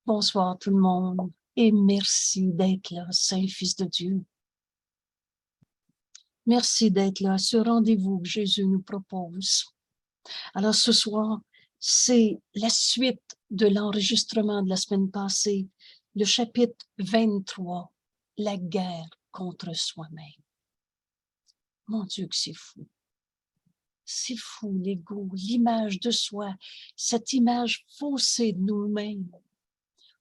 Bonsoir tout le monde et merci d'être là, Saint-Fils de Dieu. Merci d'être là, ce rendez-vous que Jésus nous propose. Alors ce soir, c'est la suite de l'enregistrement de la semaine passée, le chapitre 23, la guerre contre soi-même. Mon Dieu que c'est fou. C'est fou, l'ego, l'image de soi, cette image faussée de nous-mêmes,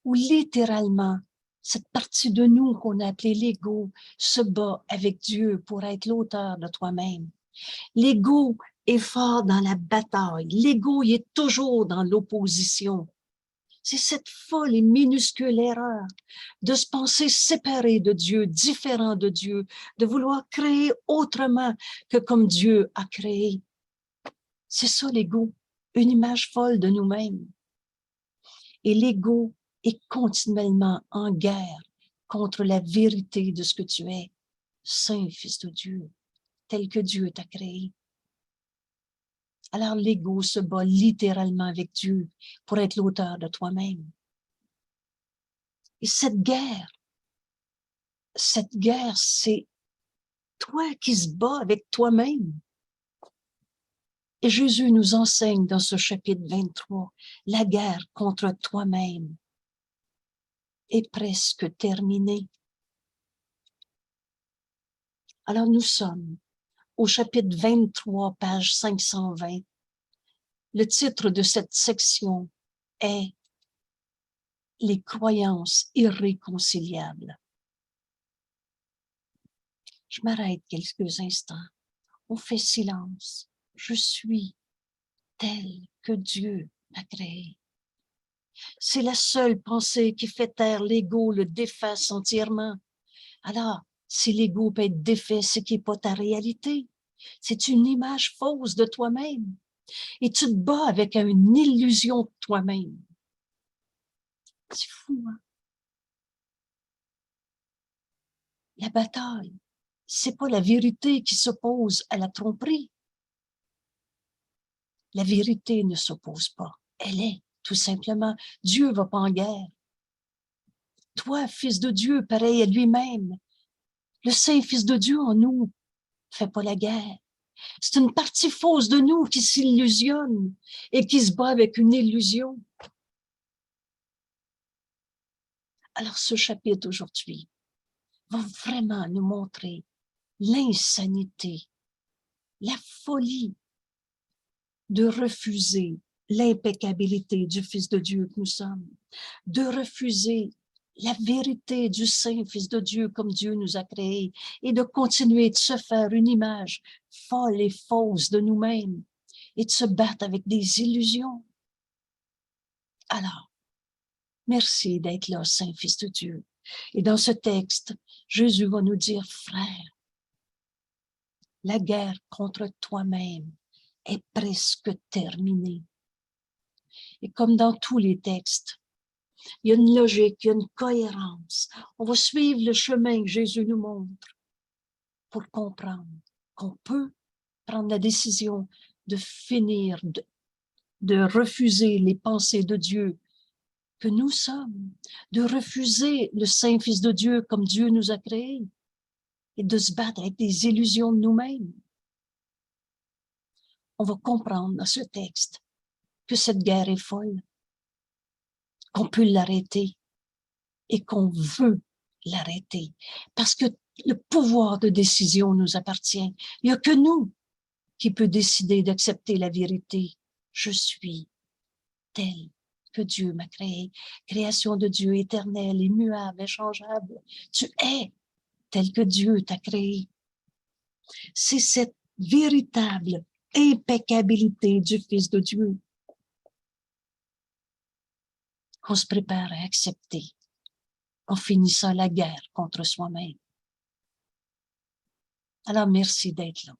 où littéralement, cette partie de nous qu'on a appelée l'ego se bat avec Dieu pour être l'auteur de toi-même. L'ego est fort dans la bataille. L'ego, il est toujours dans l'opposition. C'est cette folle et minuscule erreur de se penser séparé de Dieu, différent de Dieu, de vouloir créer autrement que comme Dieu a créé. C'est ça l'ego, une image folle de nous-mêmes. Et l'ego est continuellement en guerre contre la vérité de ce que tu es, Saint Fils de Dieu, tel que Dieu t'a créé. Alors l'ego se bat littéralement avec Dieu pour être l'auteur de toi-même. Et cette guerre, c'est toi qui se bats avec toi-même. Et Jésus nous enseigne dans ce chapitre 23, la guerre contre toi-même est presque terminée. Alors nous sommes au chapitre 23, page 520. Le titre de cette section est « Les croyances irréconciliables ». Je m'arrête quelques instants. On fait silence. Je suis tel que Dieu m'a créé. C'est la seule pensée qui fait taire l'ego, le défasse entièrement. Alors, si l'ego peut être défait, c'est qui n'est pas ta réalité. C'est une image fausse de toi-même. Et tu te bats avec une illusion de toi-même. C'est fou, hein? La bataille, c'est pas la vérité qui s'oppose à la tromperie. La vérité ne s'oppose pas. Elle est, tout simplement. Dieu va pas en guerre. Toi, fils de Dieu, pareil à lui-même, le Saint-Fils de Dieu en nous fait pas la guerre. C'est une partie fausse de nous qui s'illusionne et qui se bat avec une illusion. Alors ce chapitre aujourd'hui va vraiment nous montrer l'insanité, la folie de refuser l'impeccabilité du Fils de Dieu que nous sommes, de refuser la vérité du Saint Fils de Dieu comme Dieu nous a créés et de continuer de se faire une image folle et fausse de nous-mêmes et de se battre avec des illusions. Alors, merci d'être là, Saint Fils de Dieu. Et dans ce texte, Jésus va nous dire, frère, la guerre contre toi-même est presque terminée. Et comme dans tous les textes, il y a une logique, il y a une cohérence. On va suivre le chemin que Jésus nous montre pour comprendre qu'on peut prendre la décision de finir, de refuser les pensées de Dieu que nous sommes, de refuser le Saint-Fils de Dieu comme Dieu nous a créés et de se battre avec des illusions de nous-mêmes. On va comprendre dans ce texte que cette guerre est folle, qu'on peut l'arrêter et qu'on veut l'arrêter parce que le pouvoir de décision nous appartient. Il n'y a que nous qui peut décider d'accepter la vérité. Je suis tel que Dieu m'a créé, création de Dieu éternelle, immuable, inchangeable. Tu es tel que Dieu t'a créé. C'est cette véritable impeccabilité du Fils de Dieu qu'on se prépare à accepter en finissant la guerre contre soi-même. Alors, merci d'être là.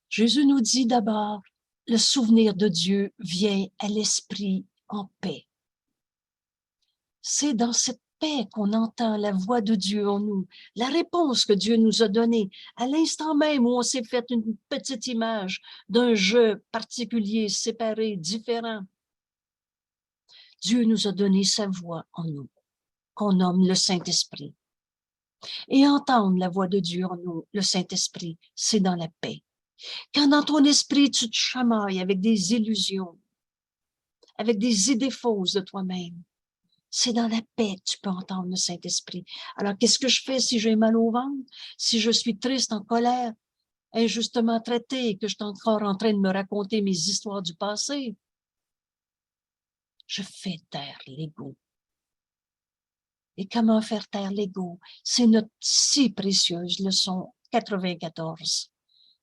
Jésus nous dit d'abord, le souvenir de Dieu vient à l'esprit en paix. C'est dans cette paix qu'on entend la voix de Dieu en nous, la réponse que Dieu nous a donnée, à l'instant même où on s'est fait une petite image d'un jeu particulier, séparé, différent, Dieu nous a donné sa voix en nous, qu'on nomme le Saint-Esprit. Et entendre la voix de Dieu en nous, le Saint-Esprit, c'est dans la paix. Quand dans ton esprit, tu te chamailles avec des illusions, avec des idées fausses de toi-même, c'est dans la paix que tu peux entendre le Saint-Esprit. Alors, qu'est-ce que je fais si j'ai mal au ventre, si je suis triste, en colère, injustement traité et que je suis encore en train de me raconter mes histoires du passé? Je fais taire l'ego. Et comment faire taire l'ego? C'est notre si précieuse leçon 94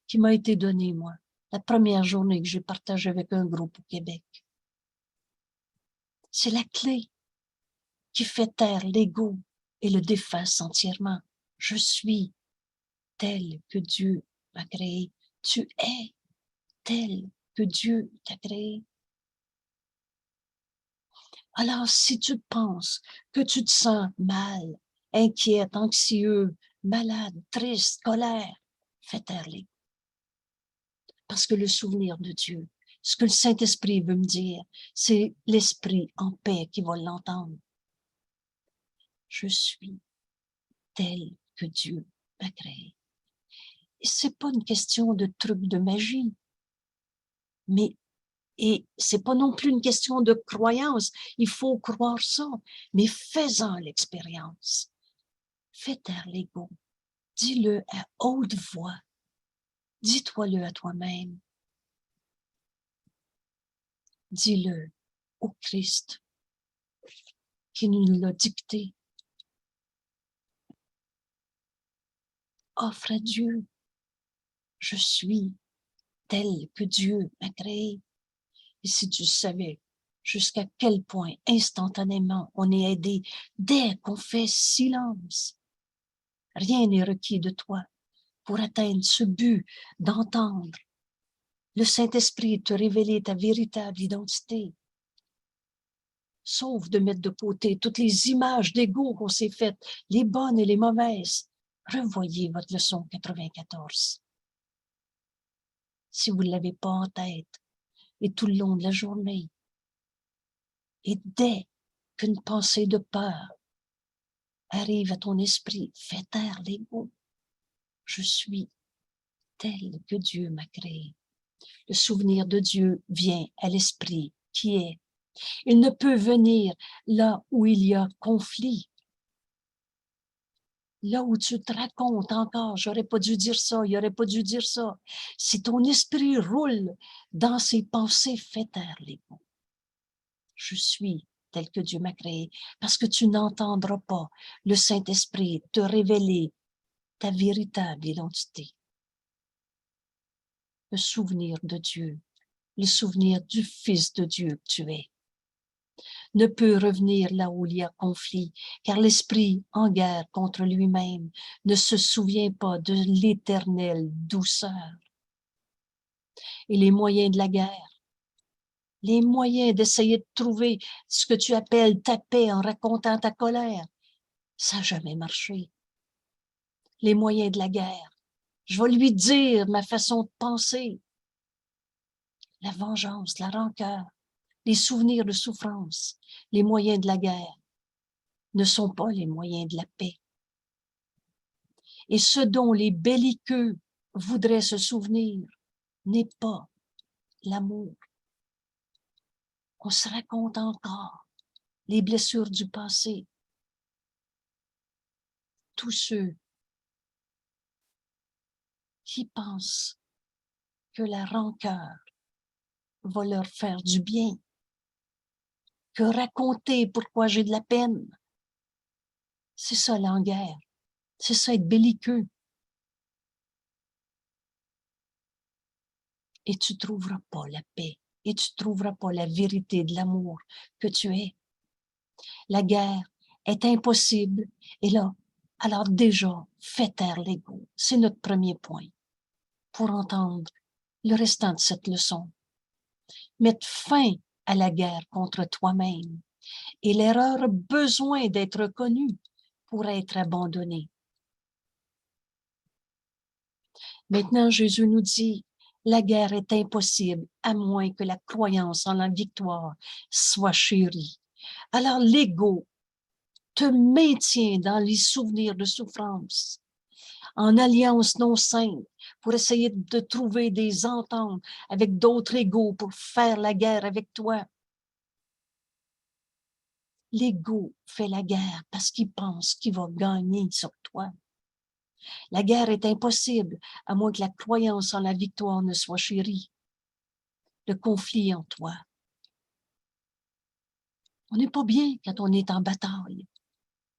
qui m'a été donnée, moi, la première journée que j'ai partagé avec un groupe au Québec. C'est la clé qui fait taire l'ego et le déface entièrement. Je suis tel que Dieu m'a créé. Tu es tel que Dieu t'a créé. Alors, si tu penses que tu te sens mal, inquiète, anxieux, malade, triste, colère, fais taire l'ego. Parce que le souvenir de Dieu, ce que le Saint-Esprit veut me dire, c'est l'Esprit en paix qui va l'entendre. Je suis tel que Dieu m'a créé. Et c'est pas une question de truc de magie, mais et c'est pas non plus une question de croyance. Il faut croire ça, mais fais-en l'expérience. Fais taire l'ego. Dis-le à haute voix. Dis-toi-le à toi-même. Dis-le au Christ qui nous l'a dicté. Offre à Dieu. Je suis tel que Dieu m'a créé. Et si tu savais jusqu'à quel point instantanément on est aidé dès qu'on fait silence. Rien n'est requis de toi pour atteindre ce but d'entendre le Saint-Esprit te révéler ta véritable identité. Sauf de mettre de côté toutes les images d'ego qu'on s'est faites, les bonnes et les mauvaises. Revoyez votre leçon 94. Si vous ne l'avez pas en tête, et tout le long de la journée. Et dès qu'une pensée de peur arrive à ton esprit, fais taire l'ego. Je suis tel que Dieu m'a créé. Le souvenir de Dieu vient à l'esprit qui est. Il ne peut venir là où il y a conflit. Là où tu te racontes encore, j'aurais pas dû dire ça, il aurait pas dû dire ça. Si ton esprit roule dans ses pensées, fais taire l'ego. Je suis tel que Dieu m'a créé, parce que tu n'entendras pas le Saint-Esprit te révéler ta véritable identité. Le souvenir de Dieu, le souvenir du Fils de Dieu que tu es, ne peut revenir là où il y a conflit, car l'Esprit en guerre contre lui-même ne se souvient pas de l'éternelle douceur. Et les moyens de la guerre, les moyens d'essayer de trouver ce que tu appelles ta paix en racontant ta colère, ça n'a jamais marché. Les moyens de la guerre, je vais lui dire ma façon de penser, la vengeance, la rancœur, les souvenirs de souffrance, les moyens de la guerre ne sont pas les moyens de la paix. Et ce dont les belliqueux voudraient se souvenir n'est pas l'amour. On se raconte encore les blessures du passé. Tous ceux qui pensent que la rancœur va leur faire du bien, que raconter pourquoi j'ai de la peine, c'est ça la guerre, c'est ça être belliqueux. Et tu trouveras pas la paix, et tu trouveras pas la vérité de l'amour que tu es. La guerre est impossible, et là, alors déjà, fais taire l'ego. C'est notre premier point pour entendre le restant de cette leçon. Mettre fin à la guerre contre toi-même Et l'erreur a besoin d'être connue pour être abandonnée. Maintenant, Jésus nous dit, la guerre est impossible à moins que la croyance en la victoire soit chérie. Alors l'ego te maintient dans les souvenirs de souffrance, en alliance non saine, pour essayer de trouver des ententes avec d'autres égos pour faire la guerre avec toi. L'ego fait la guerre parce qu'il pense qu'il va gagner sur toi. La guerre est impossible à moins que la croyance en la victoire ne soit chérie. Le conflit en toi. On n'est pas bien quand on est en bataille.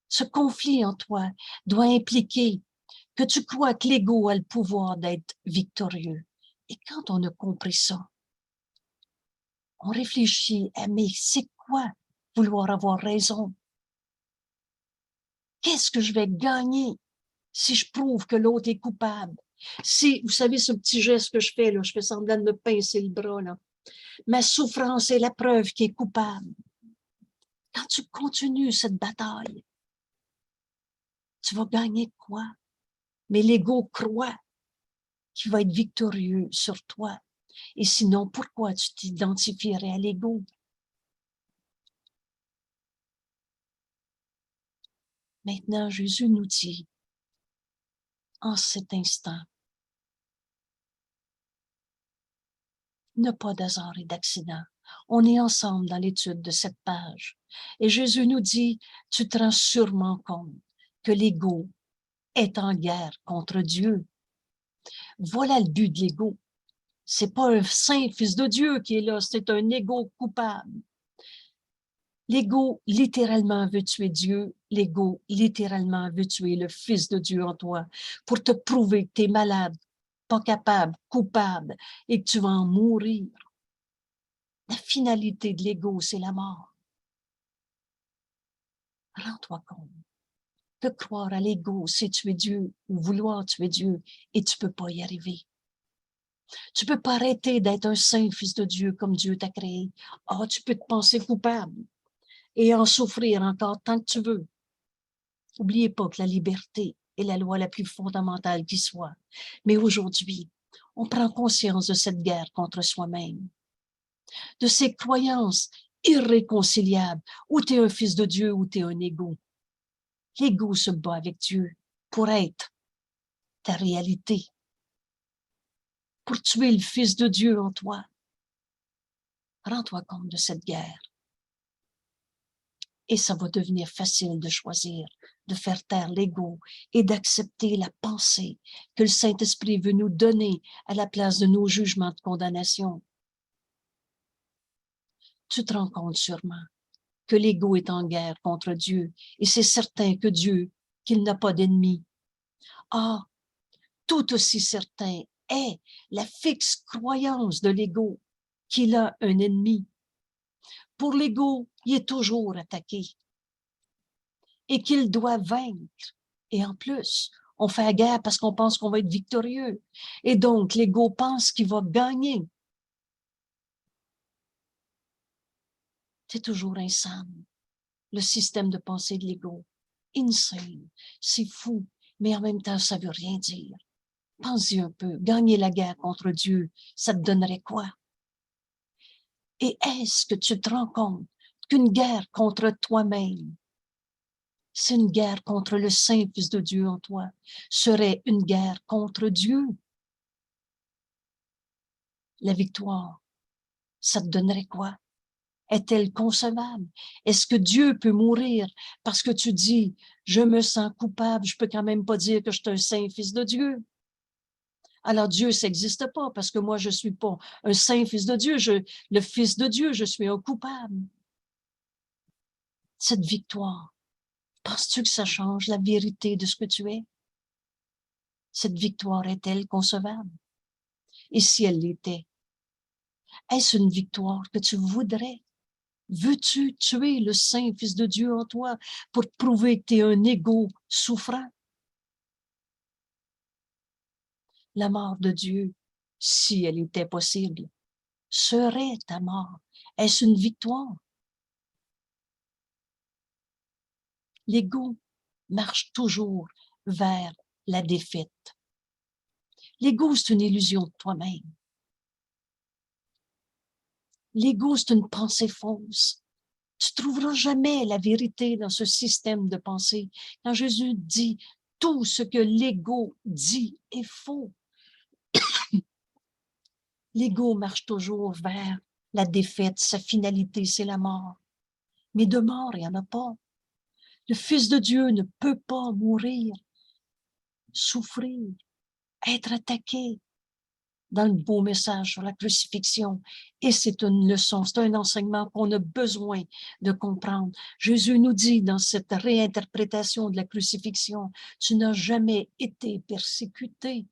Ce conflit en toi doit impliquer que tu crois que l'ego a le pouvoir d'être victorieux. Et quand on a compris ça, on réfléchit à mais c'est quoi vouloir avoir raison? Qu'est-ce que je vais gagner si je prouve que l'autre est coupable? Si, vous savez, ce petit geste que je fais semblant de me pincer le bras, là. Ma souffrance est la preuve qu'il est coupable. Quand tu continues cette bataille, tu vas gagner quoi? Mais l'ego croit qu'il va être victorieux sur toi. Et sinon, pourquoi tu t'identifierais à l'ego? Maintenant, Jésus nous dit, en cet instant, n'a pas d'hasard et d'accident. On est ensemble dans l'étude de cette page. Et Jésus nous dit, tu te rends sûrement compte que l'ego est en guerre contre Dieu. Voilà le but de l'ego. C'est pas un saint fils de Dieu qui est là, c'est un ego coupable. L'ego littéralement veut tuer Dieu, l'ego littéralement veut tuer le Fils de Dieu en toi pour te prouver que tu es malade, pas capable, coupable et que tu vas en mourir. La finalité de l'ego, c'est la mort. Rends-toi compte que croire à l'ego, c'est tuer Dieu ou vouloir tuer Dieu et tu peux pas y arriver. Tu peux pas arrêter d'être un saint Fils de Dieu comme Dieu t'a créé. Ah, tu peux te penser coupable et en souffrir encore tant que tu veux. N'oubliez pas que la liberté est la loi la plus fondamentale qui soit. Mais aujourd'hui, on prend conscience de cette guerre contre soi-même, de ces croyances irréconciliables, où tu es un fils de Dieu, ou tu es un égo. L'ego se bat avec Dieu pour être ta réalité, pour tuer le Fils de Dieu en toi. Rends-toi compte de cette guerre. Et ça va devenir facile de choisir, de faire taire l'ego et d'accepter la pensée que le Saint-Esprit veut nous donner à la place de nos jugements de condamnation. Tu te rends compte sûrement que l'ego est en guerre contre Dieu et c'est certain que Dieu, qu'il n'a pas d'ennemi. Ah, tout aussi certain est la fixe croyance de l'ego qu'il a un ennemi. Pour l'ego, il est toujours attaqué et qu'il doit vaincre. Et en plus, on fait la guerre parce qu'on pense qu'on va être victorieux. Et donc, l'ego pense qu'il va gagner. C'est toujours insane, le système de pensée de l'ego. Insane, c'est fou, mais en même temps, ça veut rien dire. Pense-y un peu, gagner la guerre contre Dieu, ça te donnerait quoi? Et est-ce que tu te rends compte qu'une guerre contre toi-même, c'est une guerre contre le Saint Fils de Dieu en toi, serait une guerre contre Dieu? La victoire, ça te donnerait quoi? Est-elle concevable? Est-ce que Dieu peut mourir parce que tu dis, je me sens coupable, je peux quand même pas dire que je suis un saint fils de Dieu? Alors Dieu, ça n'existe pas parce que moi, je suis pas un saint fils de Dieu, le fils de Dieu, je suis un coupable. Cette victoire, penses-tu que ça change la vérité de ce que tu es? Cette victoire est-elle concevable? Et si elle l'était, est-ce une victoire que tu voudrais? Veux-tu tuer le Saint Fils de Dieu en toi pour te prouver que tu es un égo souffrant? La mort de Dieu, si elle était possible, serait ta mort. Est-ce une victoire? L'ego marche toujours vers la défaite. L'ego, c'est une illusion de toi-même. L'ego, c'est une pensée fausse. Tu ne trouveras jamais la vérité dans ce système de pensée. Quand Jésus dit « tout ce que l'ego dit est faux », l'ego marche toujours vers la défaite. Sa finalité, c'est la mort. Mais de mort, il n'y en a pas. Le Fils de Dieu ne peut pas mourir, souffrir, être attaqué dans le beau message sur la crucifixion. Et c'est une leçon, c'est un enseignement qu'on a besoin de comprendre. Jésus nous dit dans cette réinterprétation de la crucifixion, « Tu n'as jamais été persécuté,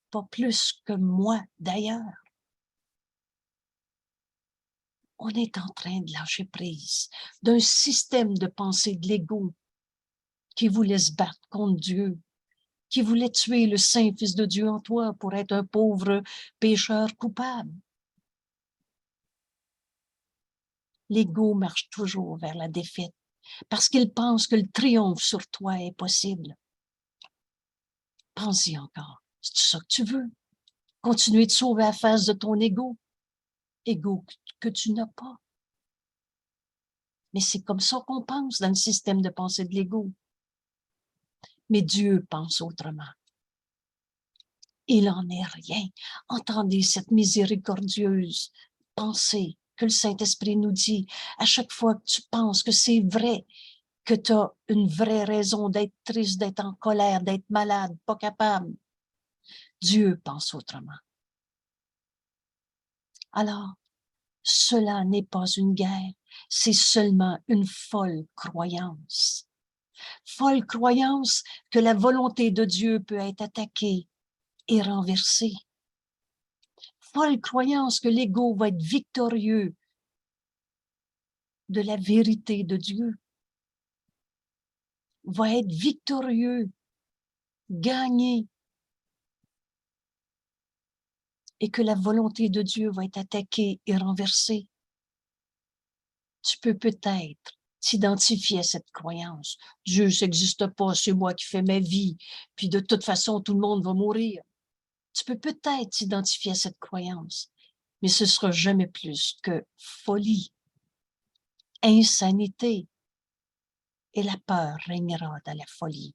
pas plus que moi d'ailleurs. » On est en train de lâcher prise d'un système de pensée de l'ego qui voulait se battre contre Dieu, qui voulait tuer le Saint Fils de Dieu en toi pour être un pauvre pécheur coupable. L'ego marche toujours vers la défaite parce qu'il pense que le triomphe sur toi est possible. Pense-y encore. C'est ça que tu veux? Continuer de sauver la face de ton ego que tu n'as pas. Mais c'est comme ça qu'on pense dans le système de pensée de l'ego. Mais Dieu pense autrement. Il n'en est rien. Entendez cette miséricordieuse pensée que le Saint-Esprit nous dit à chaque fois que tu penses que c'est vrai, que tu as une vraie raison d'être triste, d'être en colère, d'être malade, pas capable. Dieu pense autrement. Alors, cela n'est pas une guerre, c'est seulement une folle croyance. Folle croyance que la volonté de Dieu peut être attaquée et renversée. Folle croyance que l'ego va être victorieux de la vérité de Dieu, va être victorieux, gagné, et que la volonté de Dieu va être attaquée et renversée. Tu peux peut-être t'identifier à cette croyance. Dieu n'existe pas, c'est moi qui fais ma vie, puis de toute façon, tout le monde va mourir. Tu peux peut-être t'identifier à cette croyance, mais ce sera jamais plus que folie, insanité, et la peur régnera dans la folie.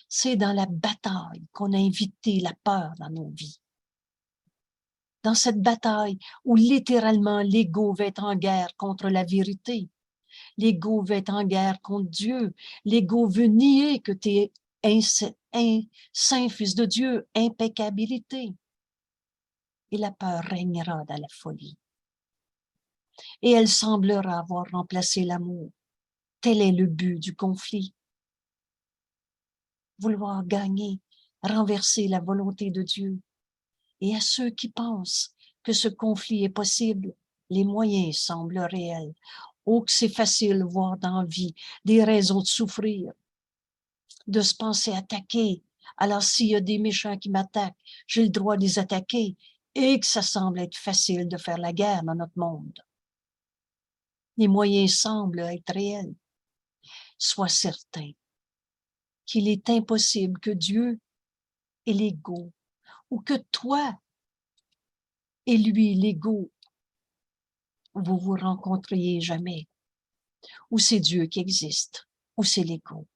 C'est dans la bataille qu'on a invité la peur dans nos vies. Dans cette bataille où littéralement l'ego va être en guerre contre la vérité. L'ego va être en guerre contre Dieu. L'ego veut nier que tu es un saint fils de Dieu, impeccabilité. Et la peur régnera dans la folie. Et elle semblera avoir remplacé l'amour. Tel est le but du conflit. Vouloir gagner, renverser la volonté de Dieu. Et à ceux qui pensent que ce conflit est possible, les moyens semblent réels. Oh, que c'est facile, voir dans la vie des raisons de souffrir, de se penser attaqué. Alors, s'il y a des méchants qui m'attaquent, j'ai le droit de les attaquer, et que ça semble être facile de faire la guerre dans notre monde. Les moyens semblent être réels. Sois certain qu'il est impossible que Dieu et l'ego, ou que toi et lui, l'ego, vous vous rencontriez jamais. Ou c'est Dieu qui existe, ou c'est l'ego.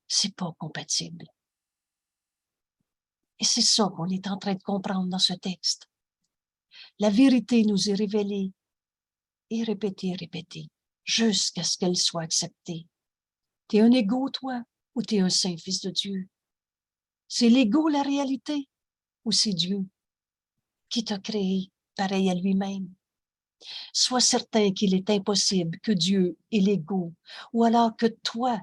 C'est pas compatible. Et c'est ça qu'on est en train de comprendre dans ce texte. La vérité nous est révélée et répétée, jusqu'à ce qu'elle soit acceptée. T'es un égo, toi, ou t'es un saint fils de Dieu? C'est l'ego la réalité, ou c'est Dieu qui t'a créé pareil à lui-même? Sois certain qu'il est impossible que Dieu et l'ego, ou alors que toi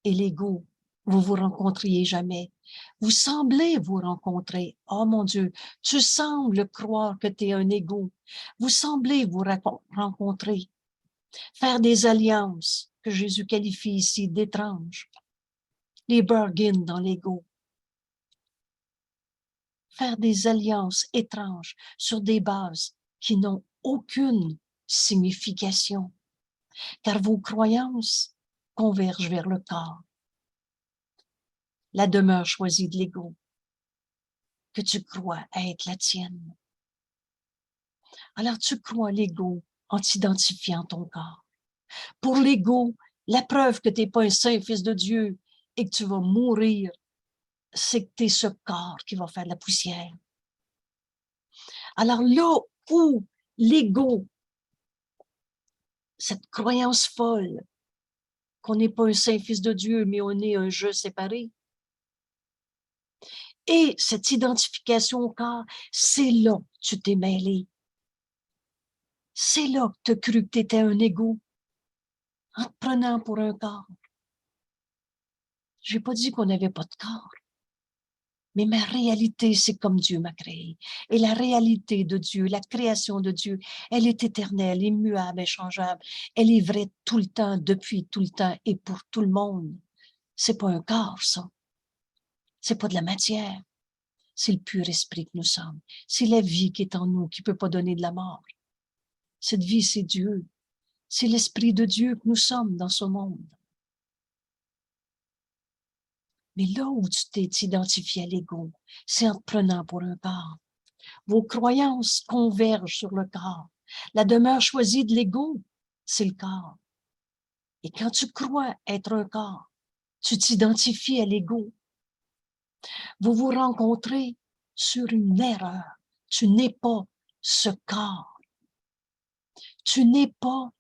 et l'ego, vous vous rencontriez jamais. Vous semblez vous rencontrer. Oh mon Dieu, tu sembles croire que tu es un ego. Vous semblez vous rencontrer. Faire des alliances que Jésus qualifie ici d'étranges. Les bargains dans l'ego. Faire des alliances étranges sur des bases qui n'ont aucune signification. car vos croyances convergent vers le corps, la demeure choisie de l'ego, que tu crois être la tienne. Alors tu crois l'ego en t'identifiant ton corps. Pour l'ego, la preuve que tu n'es pas un saint fils de Dieu et que tu vas mourir, c'est que tu es ce corps qui va faire de la poussière. Alors là où l'ego, cette croyance folle, qu'on n'est pas un saint fils de Dieu, mais on est un je séparé, et cette identification au corps, c'est là que tu t'es mêlé. C'est là que tu as cru que tu étais un ego, en te prenant pour un corps. Je n'ai pas dit qu'on n'avait pas de corps. Mais ma réalité, c'est comme Dieu m'a créé. Et la réalité de Dieu, la création de Dieu, elle est éternelle, immuable, inchangeable. Elle est vraie tout le temps, depuis tout le temps et pour tout le monde. C'est pas un corps, ça. C'est pas de la matière. C'est le pur esprit que nous sommes. C'est la vie qui est en nous, qui peut pas donner de la mort. Cette vie, c'est Dieu. C'est l'esprit de Dieu que nous sommes dans ce monde. Mais là où tu t'es identifié à l'ego, c'est en te prenant pour un corps. Vos croyances convergent sur le corps. La demeure choisie de l'ego, c'est le corps. Et quand tu crois être un corps, tu t'identifies à l'ego. Vous vous rencontrez sur une erreur. Tu n'es pas ce corps. Tu n'es pas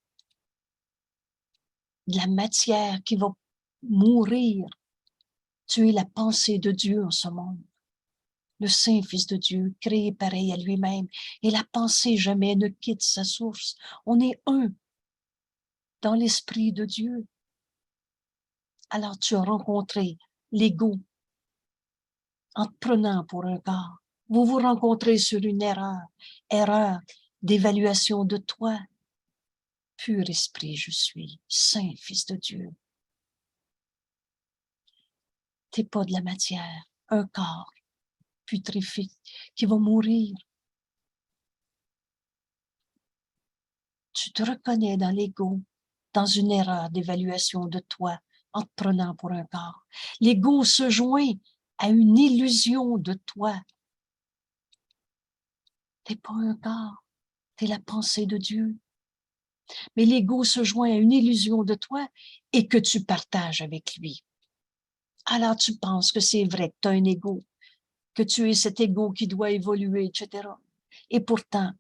de la matière qui va mourir. Tu es la pensée de Dieu en ce monde. Le Saint Fils de Dieu, créé pareil à lui-même. Et la pensée jamais ne quitte sa source. On est un dans l'Esprit de Dieu. Alors tu as rencontré l'ego en te prenant pour un corps. Vous vous rencontrez sur une erreur d'évaluation de toi. Pur esprit je suis, Saint Fils de Dieu. T'es pas de la matière, un corps putréfique qui va mourir. Tu te reconnais dans l'ego, dans une erreur d'évaluation de toi en te prenant pour un corps. L'ego se joint à une illusion de toi. T'es pas un corps, t'es la pensée de Dieu. Mais l'ego se joint à une illusion de toi et que tu partages avec lui. Alors tu penses que c'est vrai que tu as un ego, que tu es cet ego qui doit évoluer, etc. Et pourtant,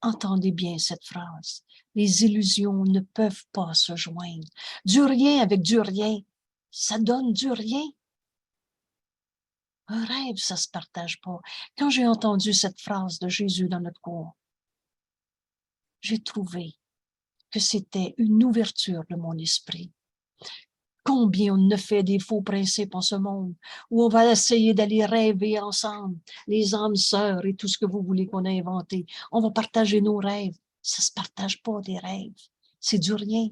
entendez bien cette phrase, les illusions ne peuvent pas se joindre. Du rien avec du rien, ça donne du rien. Un rêve, ça se partage pas. Quand j'ai entendu cette phrase de Jésus dans notre cours, j'ai trouvé que c'était une ouverture de mon esprit. Combien on a fait des faux principes en ce monde, où on va essayer d'aller rêver ensemble, les âmes sœurs et tout ce que vous voulez qu'on a inventé. On va partager nos rêves. Ça se partage pas des rêves. C'est du rien.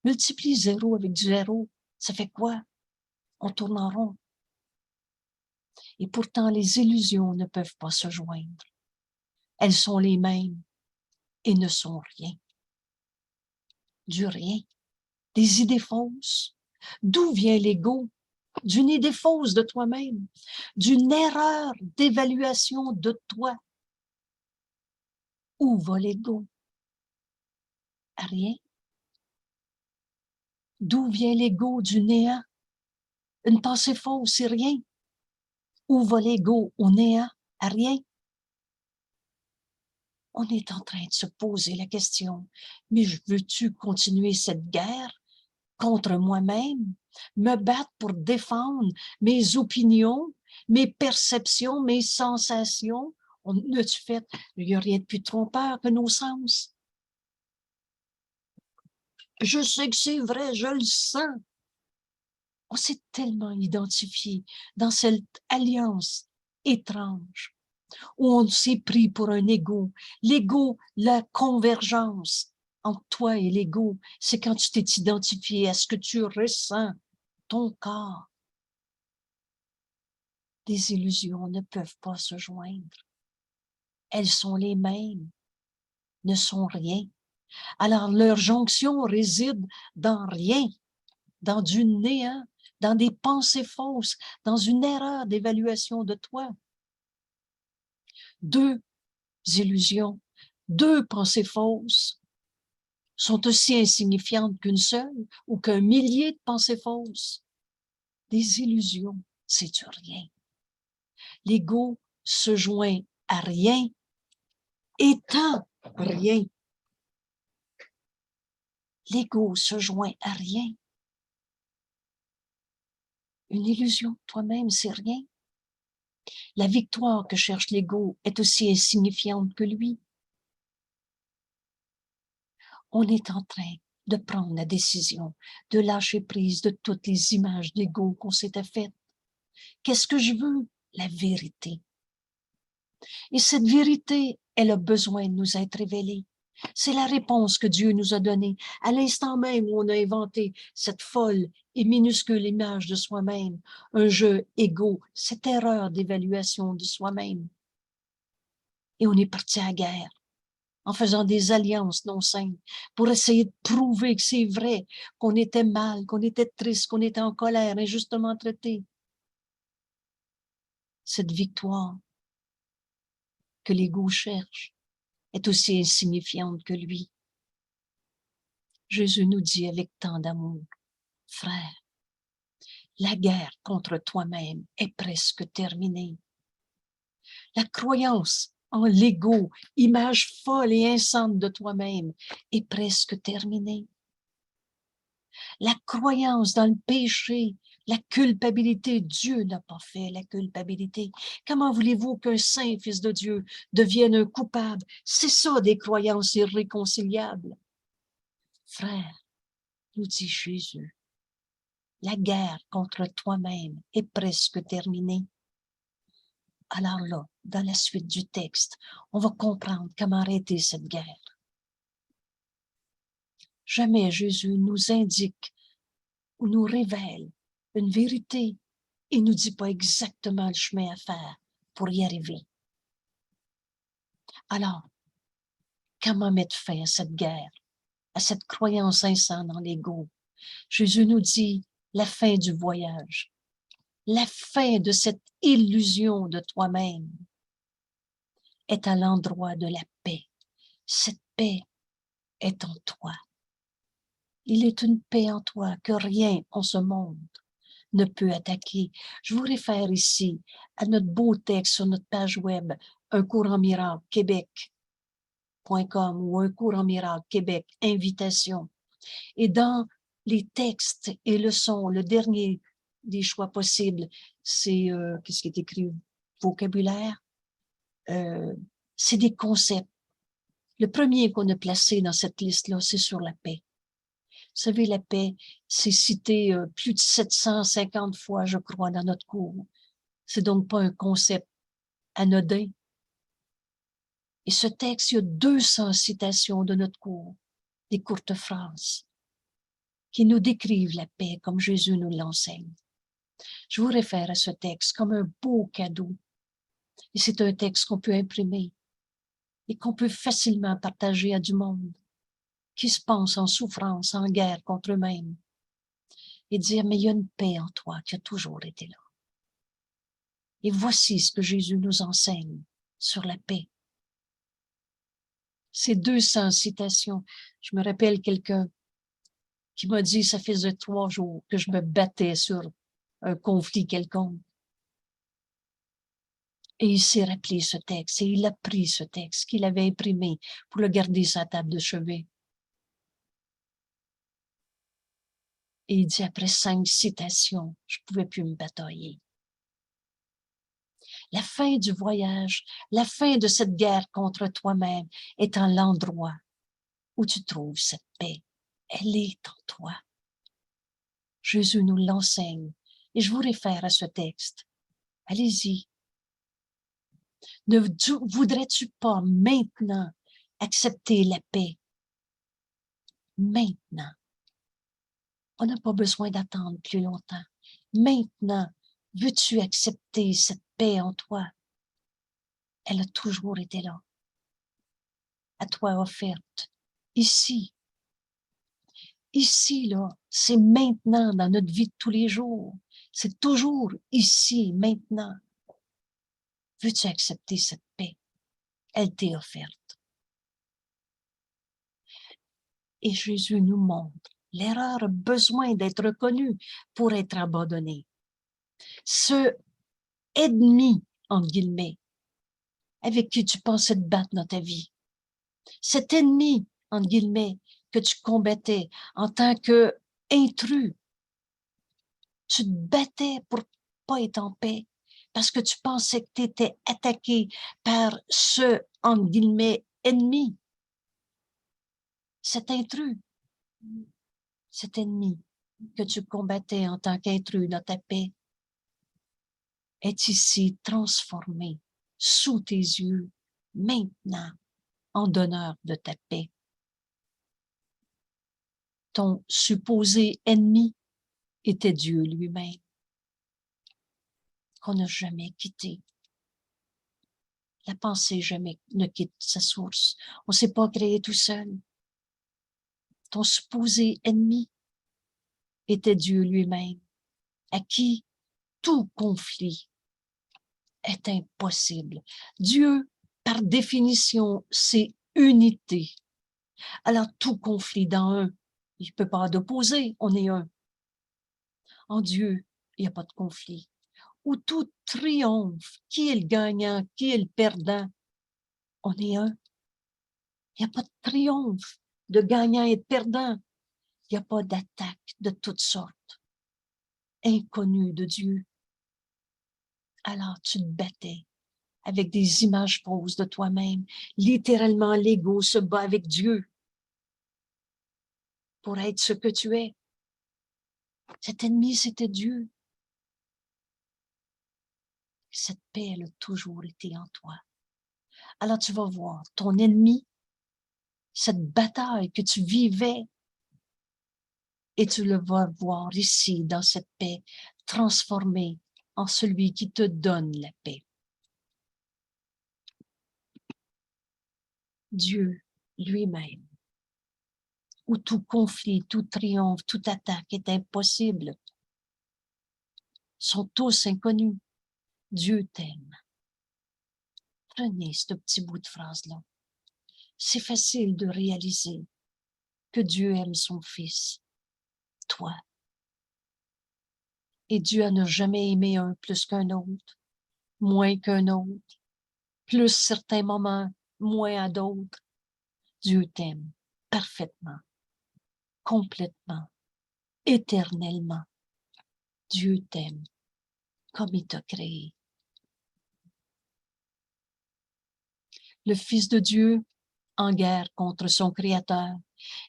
Multiplie 0 avec du 0. Ça fait quoi? On tourne en rond. Et pourtant, les illusions ne peuvent pas se joindre. Elles sont les mêmes et ne sont rien. Du rien. Des idées fausses. D'où vient l'ego? D'une idée fausse de toi-même, d'une erreur d'évaluation de toi. Où va l'ego? À rien. D'où vient l'ego? Du néant. Une pensée fausse, c'est rien. Où va l'ego? Au néant. À rien. On est en train de se poser la question, mais veux-tu continuer cette guerre contre moi-même, me battre pour défendre mes opinions, mes perceptions, mes sensations? On a-tu fait? Il n'y a rien de plus trompeur que nos sens. Je sais que c'est vrai, je le sens. On s'est tellement identifié dans cette alliance étrange où on s'est pris pour un ego. L'ego, la convergence entre toi et l'ego, c'est quand tu t'es identifié à ce que tu ressens, ton corps. Des illusions ne peuvent pas se joindre. Elles sont les mêmes, ne sont rien. Alors, leur jonction réside dans rien, dans du néant, dans des pensées fausses, dans une erreur d'évaluation de toi. Deux illusions, deux pensées fausses sont aussi insignifiantes qu'une seule ou qu'un millier de pensées fausses. Des illusions, c'est du rien. L'ego se joint à rien, étant rien. L'ego se joint à rien. Une illusion de toi-même, c'est rien. La victoire que cherche l'ego est aussi insignifiante que lui. On est en train de prendre la décision de lâcher prise de toutes les images d'ego qu'on s'était faites. Qu'est-ce que je veux? La vérité. Et cette vérité, elle a besoin de nous être révélée. C'est la réponse que Dieu nous a donnée à l'instant même où on a inventé cette folle et minuscule image de soi-même, un jeu égo, cette erreur d'évaluation de soi-même. Et on est parti à la guerre en faisant des alliances non saines pour essayer de prouver que c'est vrai, qu'on était mal, qu'on était triste, qu'on était en colère, injustement traité. Cette victoire que l'ego cherche est aussi insignifiante que lui. Jésus nous dit avec tant d'amour, frère, la guerre contre toi-même est presque terminée. La croyance en l'ego, image folle et insante de toi-même, est presque terminée. La croyance dans le péché, la culpabilité, Dieu n'a pas fait la culpabilité. Comment voulez-vous qu'un saint fils de Dieu devienne un coupable? C'est ça des croyances irréconciliables. Frère, nous dit Jésus, la guerre contre toi-même est presque terminée. Alors là, dans la suite du texte, on va comprendre comment arrêter cette guerre. Jamais Jésus nous indique ou nous révèle une vérité et nous dit pas exactement le chemin à faire pour y arriver. Alors, comment mettre fin à cette guerre, à cette croyance insane dans l'ego? Jésus nous dit la fin du voyage, la fin de cette illusion de toi-même est à l'endroit de la paix. Cette paix est en toi. Il est une paix en toi que rien en ce monde ne peut attaquer. Je vous réfère ici à notre beau texte sur notre page web, Un cours en miracle, Québec.com ou Un cours en miracle, Québec, invitation. Et dans les textes et leçons, le dernier des choix possibles, c'est, qu'est-ce qui est écrit? Vocabulaire. C'est des concepts. Le premier qu'on a placé dans cette liste-là, c'est sur la paix. Vous savez, la paix, c'est cité plus de 750 fois, je crois, dans notre cours. C'est donc pas un concept anodin. Et ce texte, il y a 200 citations de notre cours, des courtes phrases, qui nous décrivent la paix comme Jésus nous l'enseigne. Je vous réfère à ce texte comme un beau cadeau. Et c'est un texte qu'on peut imprimer et qu'on peut facilement partager à du monde qui se pense en souffrance, en guerre contre eux-mêmes. Et dire, mais il y a une paix en toi qui a toujours été là. Et voici ce que Jésus nous enseigne sur la paix. Ces 200 citations, je me rappelle quelqu'un qui m'a dit, ça faisait 3 jours que je me battais sur un conflit quelconque. Et il s'est rappelé ce texte et il a pris ce texte qu'il avait imprimé pour le garder sur sa table de chevet. Et il dit, après 5 citations, je ne pouvais plus me batailler. La fin du voyage, la fin de cette guerre contre toi-même est en l'endroit où tu trouves cette paix. Elle est en toi. Jésus nous l'enseigne. Et je vous réfère à ce texte. Allez-y. Ne voudrais-tu pas maintenant accepter la paix? Maintenant. On n'a pas besoin d'attendre plus longtemps. Maintenant, veux-tu accepter cette paix en toi? Elle a toujours été là. À toi offerte ici. Ici, là, c'est maintenant dans notre vie de tous les jours. C'est toujours ici, maintenant. Veux-tu accepter cette paix? Elle t'est offerte. Et Jésus nous montre, l'erreur a besoin d'être reconnue pour être abandonnée. Ce ennemi, entre guillemets, avec qui tu pensais te battre dans ta vie, cet ennemi, entre guillemets, que tu combattais en tant qu'intrus, tu te battais pour pas être en paix parce que tu pensais que tu étais attaqué par ce, entre guillemets, ennemi, cet intrus, cet ennemi que tu combattais en tant qu'intrus dans ta paix est ici transformé sous tes yeux maintenant en donneur de ta paix. Ton supposé ennemi était Dieu lui-même, qu'on n'a jamais quitté. La pensée jamais ne quitte sa source. On ne s'est pas créé tout seul. Ton supposé ennemi était Dieu lui-même, à qui tout conflit est impossible. Dieu, par définition, c'est unité. Alors, tout conflit dans un, il ne peut pas d'opposer, on est un. En Dieu, il n'y a pas de conflit. Où tout triomphe, qui est le gagnant, qui est le perdant, on est un. Il n'y a pas de triomphe de gagnant et de perdant. Il n'y a pas d'attaque de toutes sortes, inconnue de Dieu. Alors tu te battais avec des images fausses de toi-même. Littéralement, l'ego se bat avec Dieu pour être ce que tu es. Cet ennemi, c'était Dieu. Cette paix, elle a toujours été en toi. Alors tu vas voir ton ennemi, cette bataille que tu vivais, et tu le vas voir ici, dans cette paix, transformée en celui qui te donne la paix. Dieu lui-même, où tout conflit, tout triomphe, toute attaque est impossible, sont tous inconnus. Dieu t'aime. Prenez ce petit bout de phrase-là. C'est facile de réaliser que Dieu aime son Fils, toi. Et Dieu n'a jamais aimé un plus qu'un autre, moins qu'un autre, plus certains moments, moins à d'autres. Dieu t'aime parfaitement, complètement, éternellement. Dieu t'aime comme il t'a créé. Le Fils de Dieu, en guerre contre son Créateur,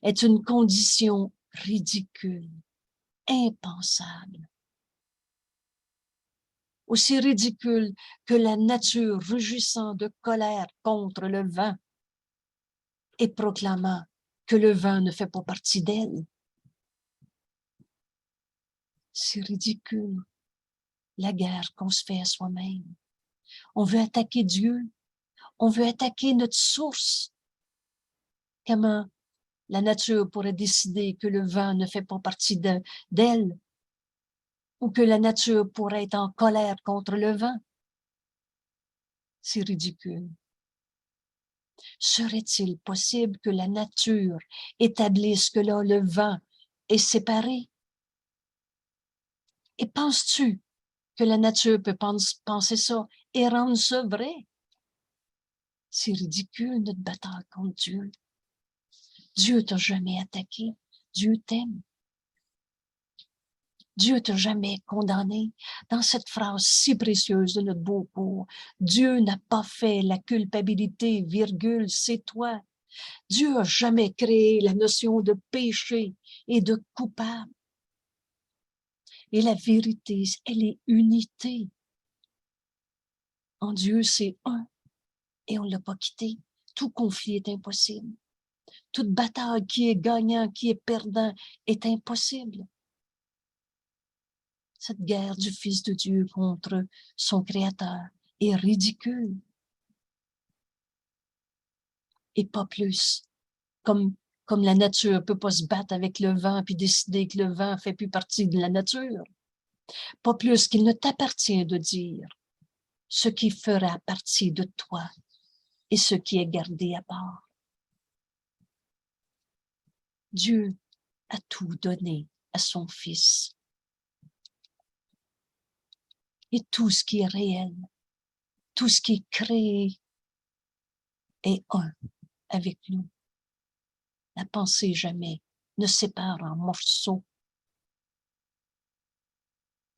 est une condition ridicule, impensable. Aussi ridicule que la nature rugissant de colère contre le vent et proclamant que le vent ne fait pas partie d'elle. C'est ridicule, la guerre qu'on se fait à soi-même. On veut attaquer Dieu, on veut attaquer notre source. Comment la nature pourrait décider que le vent ne fait pas partie d'elle, ou que la nature pourrait être en colère contre le vent? C'est ridicule. Serait-il possible que la nature établisse que là, le vent est séparé? Et penses-tu que la nature peut penser ça et rendre ça vrai? C'est ridicule, notre bataille contre Dieu. Dieu t'a jamais attaqué. Dieu t'aime. Dieu t'a jamais condamné. Dans cette phrase si précieuse de notre beau cours, Dieu n'a pas fait la culpabilité, virgule, c'est toi. Dieu a jamais créé la notion de péché et de coupable. Et la vérité, elle est unité. En Dieu, c'est un. Et on ne l'a pas quitté. Tout conflit est impossible. Toute bataille qui est gagnant, qui est perdant, est impossible. Cette guerre du Fils de Dieu contre son Créateur est ridicule. Et pas plus. Comme Comme la nature ne peut pas se battre avec le vent puis décider que le vent fait plus partie de la nature. Pas plus qu'il ne t'appartient de dire ce qui fera partie de toi et ce qui est gardé à part. Dieu a tout donné à son Fils. Et tout ce qui est réel, tout ce qui est créé est un avec nous. La pensée jamais ne sépare en morceaux.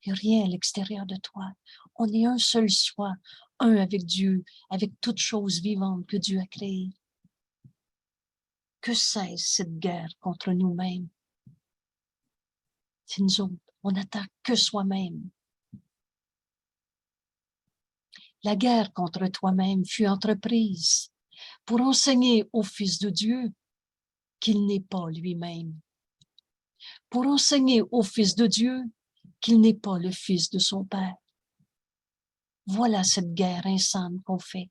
Il n'y a rien à l'extérieur de toi. On est un seul soi, un avec Dieu, avec toute chose vivante que Dieu a créée. Que cesse cette guerre contre nous-mêmes? C'est nous autres, on n'attaque que soi-même. La guerre contre toi-même fut entreprise pour enseigner au Fils de Dieu qu'il n'est pas lui-même, pour enseigner au Fils de Dieu qu'il n'est pas le Fils de son Père. Voilà cette guerre insane qu'on fait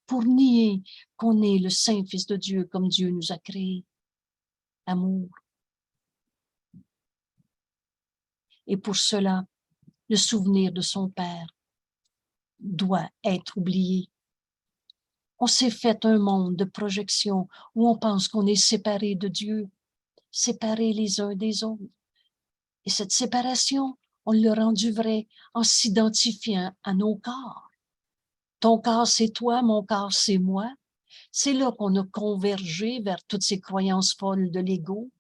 pour nier qu'on est le Saint Fils de Dieu comme Dieu nous a créés. Amour. Et pour cela, le souvenir de son Père doit être oublié. On s'est fait un monde de projection où on pense qu'on est séparés de Dieu, séparés les uns des autres. Et cette séparation, on l'a rendue vraie en s'identifiant à nos corps. Ton corps, c'est toi, mon corps, c'est moi. C'est là qu'on a convergé vers toutes ces croyances folles de l'ego,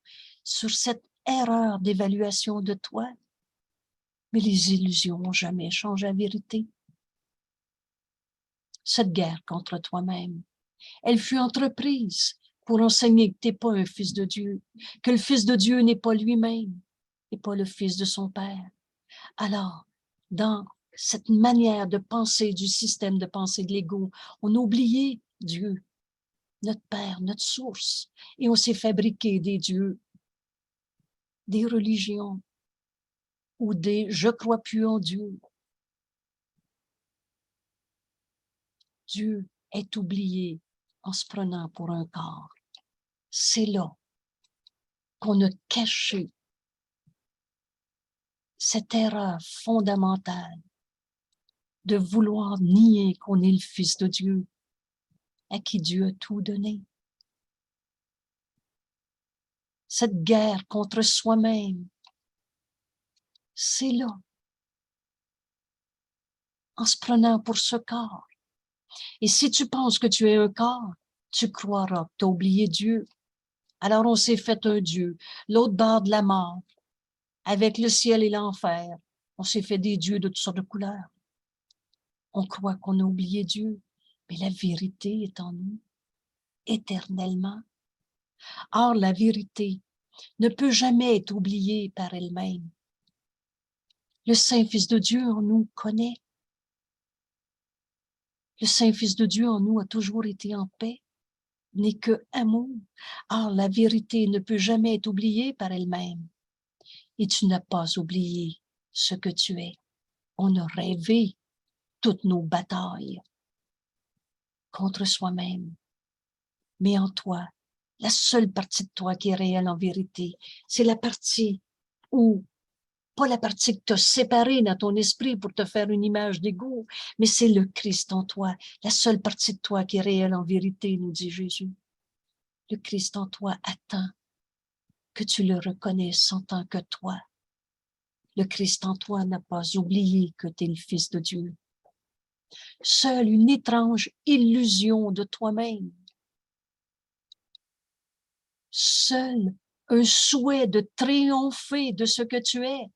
sur cette erreur d'évaluation de toi. Mais les illusions n'ont jamais changé la vérité. Cette guerre contre toi-même, elle fut entreprise pour enseigner que tu n'es pas un fils de Dieu, que le Fils de Dieu n'est pas lui-même, et pas le Fils de son Père. Alors, dans cette manière de penser du système de pensée de l'ego, on a oublié Dieu, notre Père, notre source, et on s'est fabriqué des dieux, des religions, ou des « je crois plus en Dieu ». Dieu est oublié en se prenant pour un corps. C'est là qu'on a caché cette erreur fondamentale de vouloir nier qu'on est le Fils de Dieu, à qui Dieu a tout donné. Cette guerre contre soi-même, c'est là, en se prenant pour ce corps. Et si tu penses que tu es un corps, tu croiras que tu as oublié Dieu. Alors on s'est fait un Dieu, l'autre bord de la mort, avec le ciel et l'enfer. On s'est fait des dieux de toutes sortes de couleurs. On croit qu'on a oublié Dieu, mais la vérité est en nous, éternellement. Or, la vérité ne peut jamais être oubliée par elle-même. Le Saint-Fils de Dieu en nous connaît. Le Saint-Fils de Dieu en nous a toujours été en paix, n'est que amour. Or, la vérité ne peut jamais être oubliée par elle-même. Et tu n'as pas oublié ce que tu es. On a rêvé toutes nos batailles contre soi-même. Mais en toi, la seule partie de toi qui est réelle en vérité, c'est la partie où, pas la partie que tu as séparée dans ton esprit pour te faire une image d'ego, mais c'est le Christ en toi, la seule partie de toi qui est réelle en vérité, nous dit Jésus. Le Christ en toi attend que tu le reconnaisses en tant que toi. Le Christ en toi n'a pas oublié que tu es le Fils de Dieu. Seule une étrange illusion de toi-même. Seul un souhait de triompher de ce que tu es.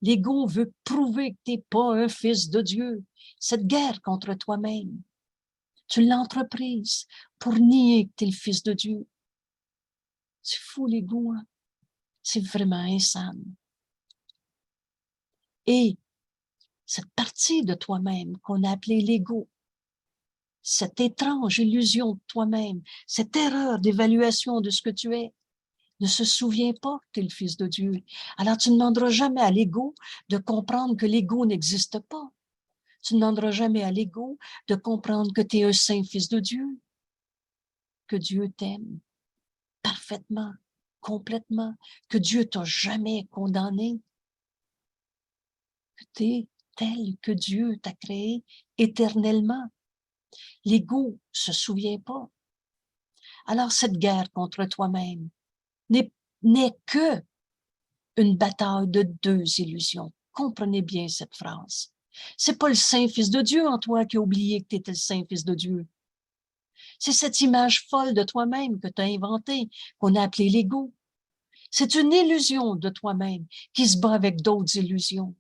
L'ego veut prouver que tu n'es pas un fils de Dieu. Cette guerre contre toi-même, tu l'as entreprise pour nier que tu es le fils de Dieu. C'est fou l'ego, hein? C'est vraiment insane. Et cette partie de toi-même qu'on a appelée l'ego, cette étrange illusion de toi-même, cette erreur d'évaluation de ce que tu es, ne se souvient pas que tu es le Fils de Dieu. Alors tu ne demanderas jamais à l'ego de comprendre que l'ego n'existe pas. Tu ne demanderas jamais à l'ego de comprendre que tu es un saint Fils de Dieu, que Dieu t'aime parfaitement, complètement, que Dieu t'a jamais condamné, que tu es tel que Dieu t'a créé éternellement. L'ego se souvient pas. Alors cette guerre contre toi-même n'est que une bataille de deux illusions. Comprenez bien cette phrase. C'est pas le Saint-Fils de Dieu en toi qui a oublié que tu étais le Saint-Fils de Dieu. C'est cette image folle de toi-même que tu as inventée, qu'on a appelée l'ego. C'est une illusion de toi-même qui se bat avec d'autres illusions.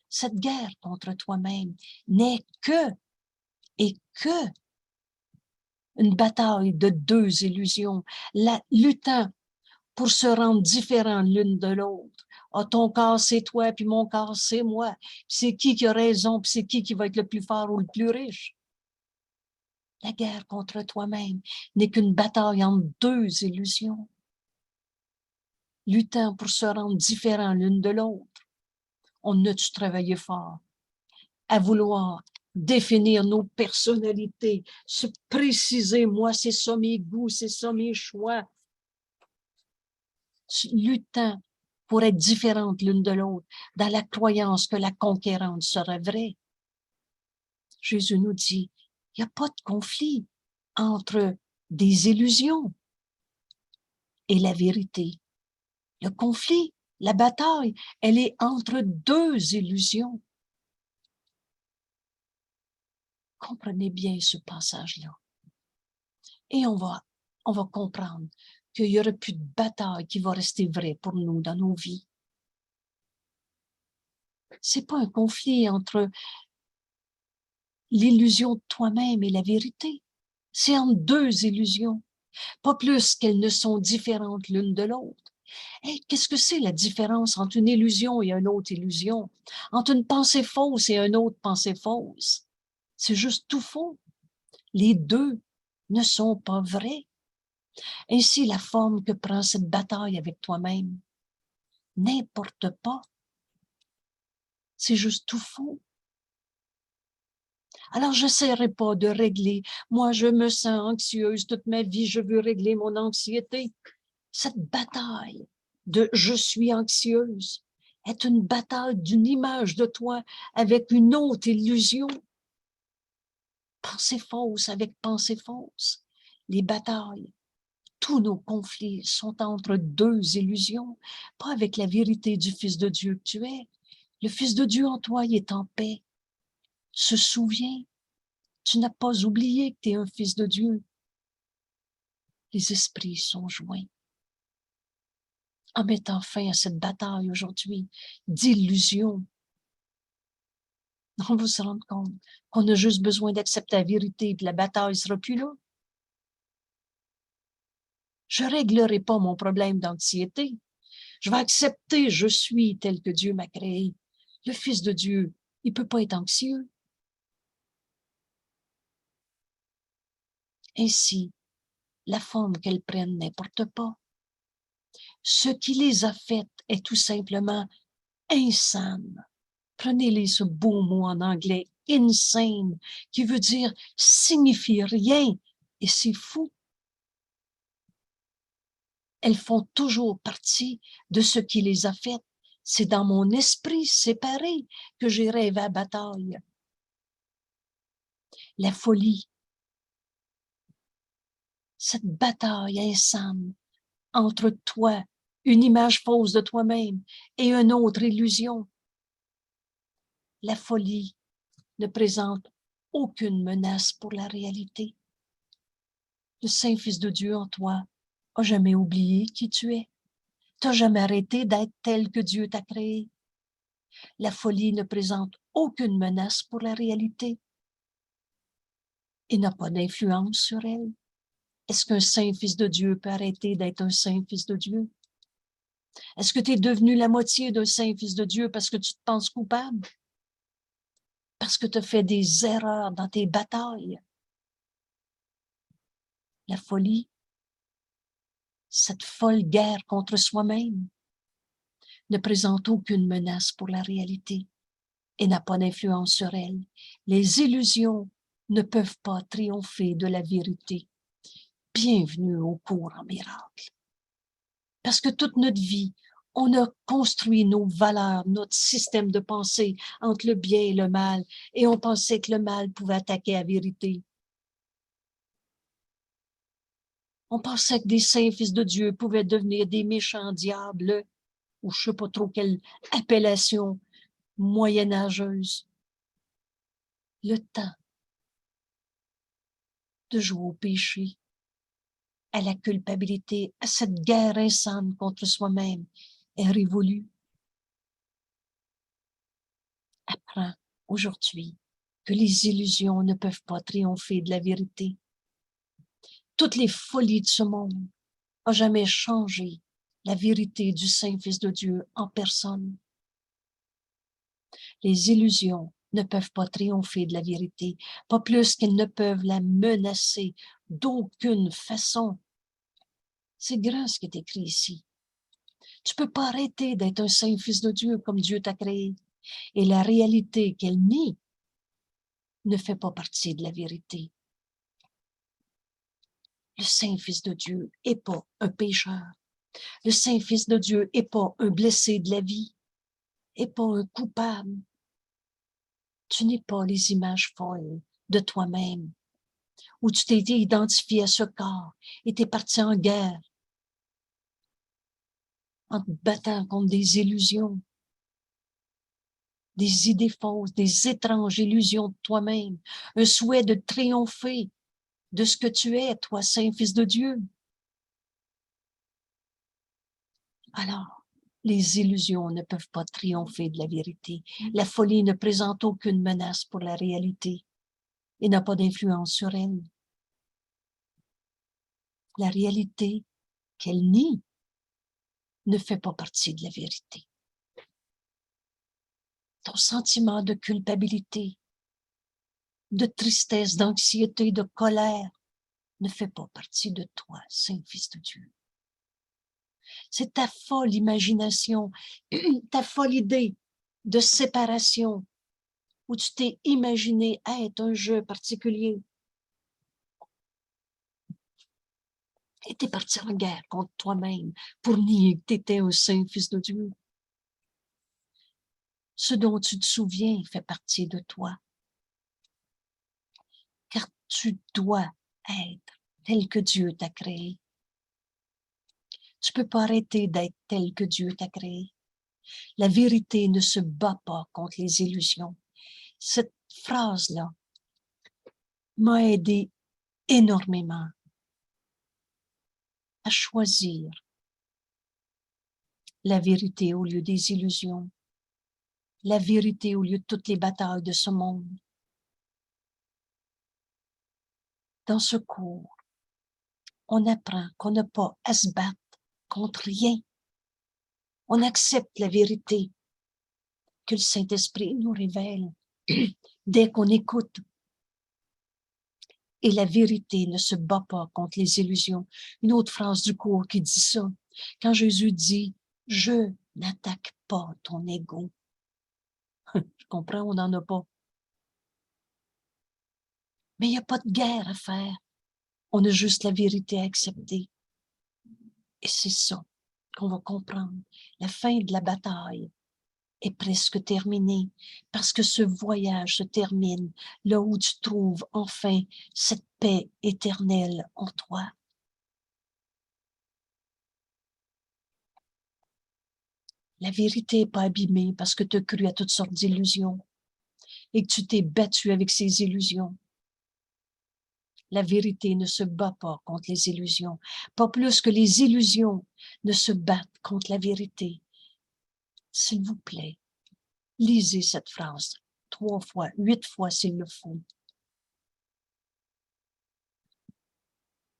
Cette guerre contre toi-même n'est que et que une bataille de deux illusions, luttant pour se rendre différents l'une de l'autre. Ah, ton corps, c'est toi, puis mon corps, c'est moi. C'est qui a raison, puis c'est qui va être le plus fort ou le plus riche. La guerre contre toi-même n'est qu'une bataille entre deux illusions, luttant pour se rendre différents l'une de l'autre. On a-tu travaillé fort à vouloir définir nos personnalités, se préciser, moi, c'est ça mes goûts, c'est ça mes choix, luttant pour être différentes l'une de l'autre, dans la croyance que la conquérante serait vraie. Jésus nous dit, il n'y a pas de conflit entre des illusions et la vérité. Le conflit, la bataille, elle est entre deux illusions. Comprenez bien ce passage-là. Et on va comprendre qu'il n'y aura plus de bataille qui va rester vraie pour nous dans nos vies. C'est pas un conflit entre l'illusion de toi-même et la vérité. C'est entre deux illusions, pas plus qu'elles ne sont différentes l'une de l'autre. Hey, qu'est-ce que c'est la différence entre une illusion et une autre illusion? Entre une pensée fausse et une autre pensée fausse? C'est juste tout faux. Les deux ne sont pas vrais. Ainsi, la forme que prend cette bataille avec toi-même n'importe pas. C'est juste tout faux. Alors, je n'essaierai pas de régler. Moi, je me sens anxieuse toute ma vie, je veux régler mon anxiété. Cette bataille de « je suis anxieuse » est une bataille d'une image de toi avec une autre illusion. Pensée fausse avec pensée fausse. Les batailles, tous nos conflits sont entre deux illusions, pas avec la vérité du Fils de Dieu que tu es. Le Fils de Dieu en toi, il est en paix. Se souviens, tu n'as pas oublié que tu es un Fils de Dieu. Les esprits sont joints. En mettant fin à cette bataille aujourd'hui d'illusions, on va se rendre compte qu'on a juste besoin d'accepter la vérité et la bataille ne sera plus là. Je ne réglerai pas mon problème d'anxiété. Je vais accepter, je suis tel que Dieu m'a créé. Le Fils de Dieu, il ne peut pas être anxieux. Ainsi, la forme qu'elles prennent n'importe pas. Ce qui les a faites est tout simplement insane. Prenez-les ce beau mot en anglais, insane, qui veut dire signifie rien. Et c'est fou. Elles font toujours partie de ce qui les a faites. C'est dans mon esprit séparé que j'ai rêvé à bataille. La folie, cette bataille insane entre toi, une image fausse de toi-même, et une autre illusion. La folie ne présente aucune menace pour la réalité. Le Saint-Fils de Dieu en toi n'a jamais oublié qui tu es. Tu n'as jamais arrêté d'être tel que Dieu t'a créé. La folie ne présente aucune menace pour la réalité et n'a pas d'influence sur elle. Est-ce qu'un saint fils de Dieu peut arrêter d'être un saint fils de Dieu? Est-ce que tu es devenu la moitié d'un saint fils de Dieu parce que tu te penses coupable? Parce que tu as fait des erreurs dans tes batailles? La folie, cette folle guerre contre soi-même, ne présente aucune menace pour la réalité et n'a pas d'influence sur elle. Les illusions ne peuvent pas triompher de la vérité. bienvenue au cours en miracle. Parce que toute notre vie, on a construit nos valeurs, notre système de pensée entre le bien et le mal, et on pensait que le mal pouvait attaquer la vérité. On pensait que des saints fils de Dieu pouvaient devenir des méchants diables, ou je ne sais pas trop quelle appellation moyenâgeuse. Le temps de jouer au péché, à la culpabilité, à cette guerre insane contre soi-même est révolue. Apprends aujourd'hui que les illusions ne peuvent pas triompher de la vérité. Toutes les folies de ce monde n'ont jamais changé la vérité du Saint-Fils de Dieu en personne. Les illusions ne peuvent pas triompher de la vérité, pas plus qu'elles ne peuvent la menacer d'aucune façon. C'est grand ce qui est écrit ici. Tu ne peux pas arrêter d'être un saint fils de Dieu comme Dieu t'a créé. Et la réalité qu'elle nie ne fait pas partie de la vérité. Le saint fils de Dieu n'est pas un pécheur. Le saint fils de Dieu n'est pas un blessé de la vie, n'est pas un coupable. Tu n'es pas les images folles de toi-même, où tu t'es identifié à ce corps et t'es parti en guerre en te battant contre des illusions, des idées fausses, des étranges illusions de toi-même, un souhait de triompher de ce que tu es, toi, saint fils de Dieu. Alors, les illusions ne peuvent pas triompher de la vérité. La folie ne présente aucune menace pour la réalité et n'a pas d'influence sur elle. La réalité qu'elle nie ne fait pas partie de la vérité. Ton sentiment de culpabilité, de tristesse, d'anxiété, de colère ne fait pas partie de toi, saint fils de Dieu. C'est ta folle imagination, ta folle idée de séparation, où tu t'es imaginé être un jeu particulier. Et t'es parti en guerre contre toi-même pour nier que t'étais un saint fils de Dieu. Ce dont tu te souviens fait partie de toi. Car tu dois être tel que Dieu t'a créé. Tu peux pas arrêter d'être tel que Dieu t'a créé. La vérité ne se bat pas contre les illusions. Cette phrase-là m'a aidé énormément à choisir la vérité au lieu des illusions, la vérité au lieu de toutes les batailles de ce monde. Dans ce cours, on apprend qu'on n'a pas à se battre contre rien. On accepte la vérité que le Saint-Esprit nous révèle dès qu'on écoute. Et la vérité ne se bat pas contre les illusions. Une autre phrase du cours qui dit ça. Quand Jésus dit « Je n'attaque pas ton ego ». Je comprends, on n'en a pas. Mais il n'y a pas de guerre à faire. On a juste la vérité à accepter. Et c'est ça qu'on va comprendre. La fin de la bataille est presque terminée parce que ce voyage se termine là où tu trouves enfin cette paix éternelle en toi. La vérité n'est pas abîmée parce que tu as cru à toutes sortes d'illusions et que tu t'es battu avec ces illusions. La vérité ne se bat pas contre les illusions, pas plus que les illusions ne se battent contre la vérité. S'il vous plaît, lisez cette phrase 3 fois, 8 fois s'il le faut.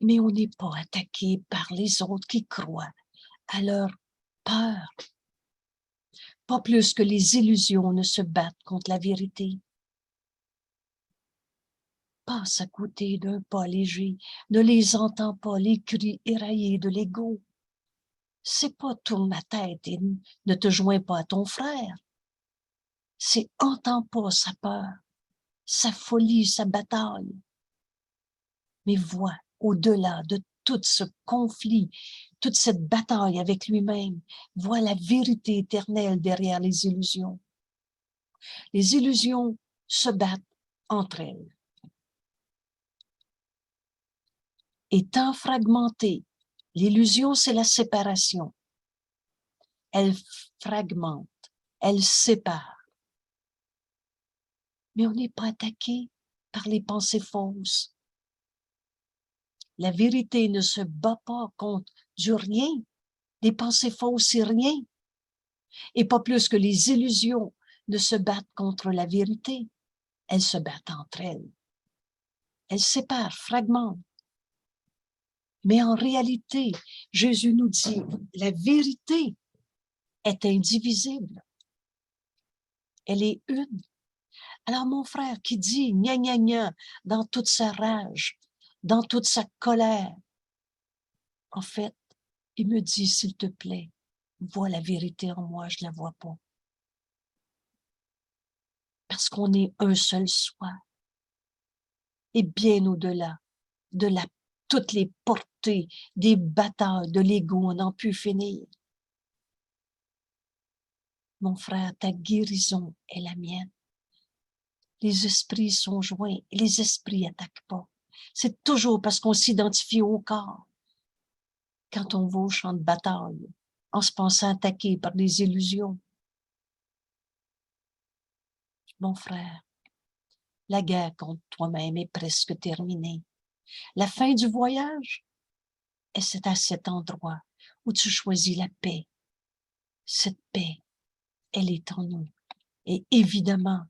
Mais on n'est pas attaqué par les autres qui croient à leur peur. Pas plus que les illusions ne se battent contre la vérité. Passe à côté d'un pas léger, ne les entends pas les cris éraillés de l'ego. C'est pas tourne la tête et ne te joins pas à ton frère. C'est entends pas sa peur, sa folie, sa bataille. Mais vois au-delà de tout ce conflit, toute cette bataille avec lui-même, voit la vérité éternelle derrière les illusions. Les illusions se battent entre elles. Étant fragmentées, l'illusion, c'est la séparation. Elle fragmente, elle sépare. Mais on n'est pas attaqué par les pensées fausses. La vérité ne se bat pas contre du rien. Les pensées fausses, c'est rien. Et pas plus que les illusions ne se battent contre la vérité. Elles se battent entre elles. Elles séparent, fragmentent. Mais en réalité, Jésus nous dit, la vérité est indivisible. Elle est une. Alors mon frère qui dit gna gna gna dans toute sa rage, dans toute sa colère, en fait, il me dit, s'il te plaît, vois la vérité en moi, je ne la vois pas. Parce qu'on est un seul soi. Et bien au-delà de toutes les portées des batailles de l'ego, on n'en peut finir. Mon frère, ta guérison est la mienne. Les esprits sont joints et les esprits n'attaquent pas. C'est toujours parce qu'on s'identifie au corps. Quand on va au champ de bataille, en se pensant attaqué par des illusions. Mon frère, la guerre contre toi-même est presque terminée. La fin du voyage, et c'est à cet endroit où tu choisis la paix. Cette paix, elle est en nous. Et évidemment,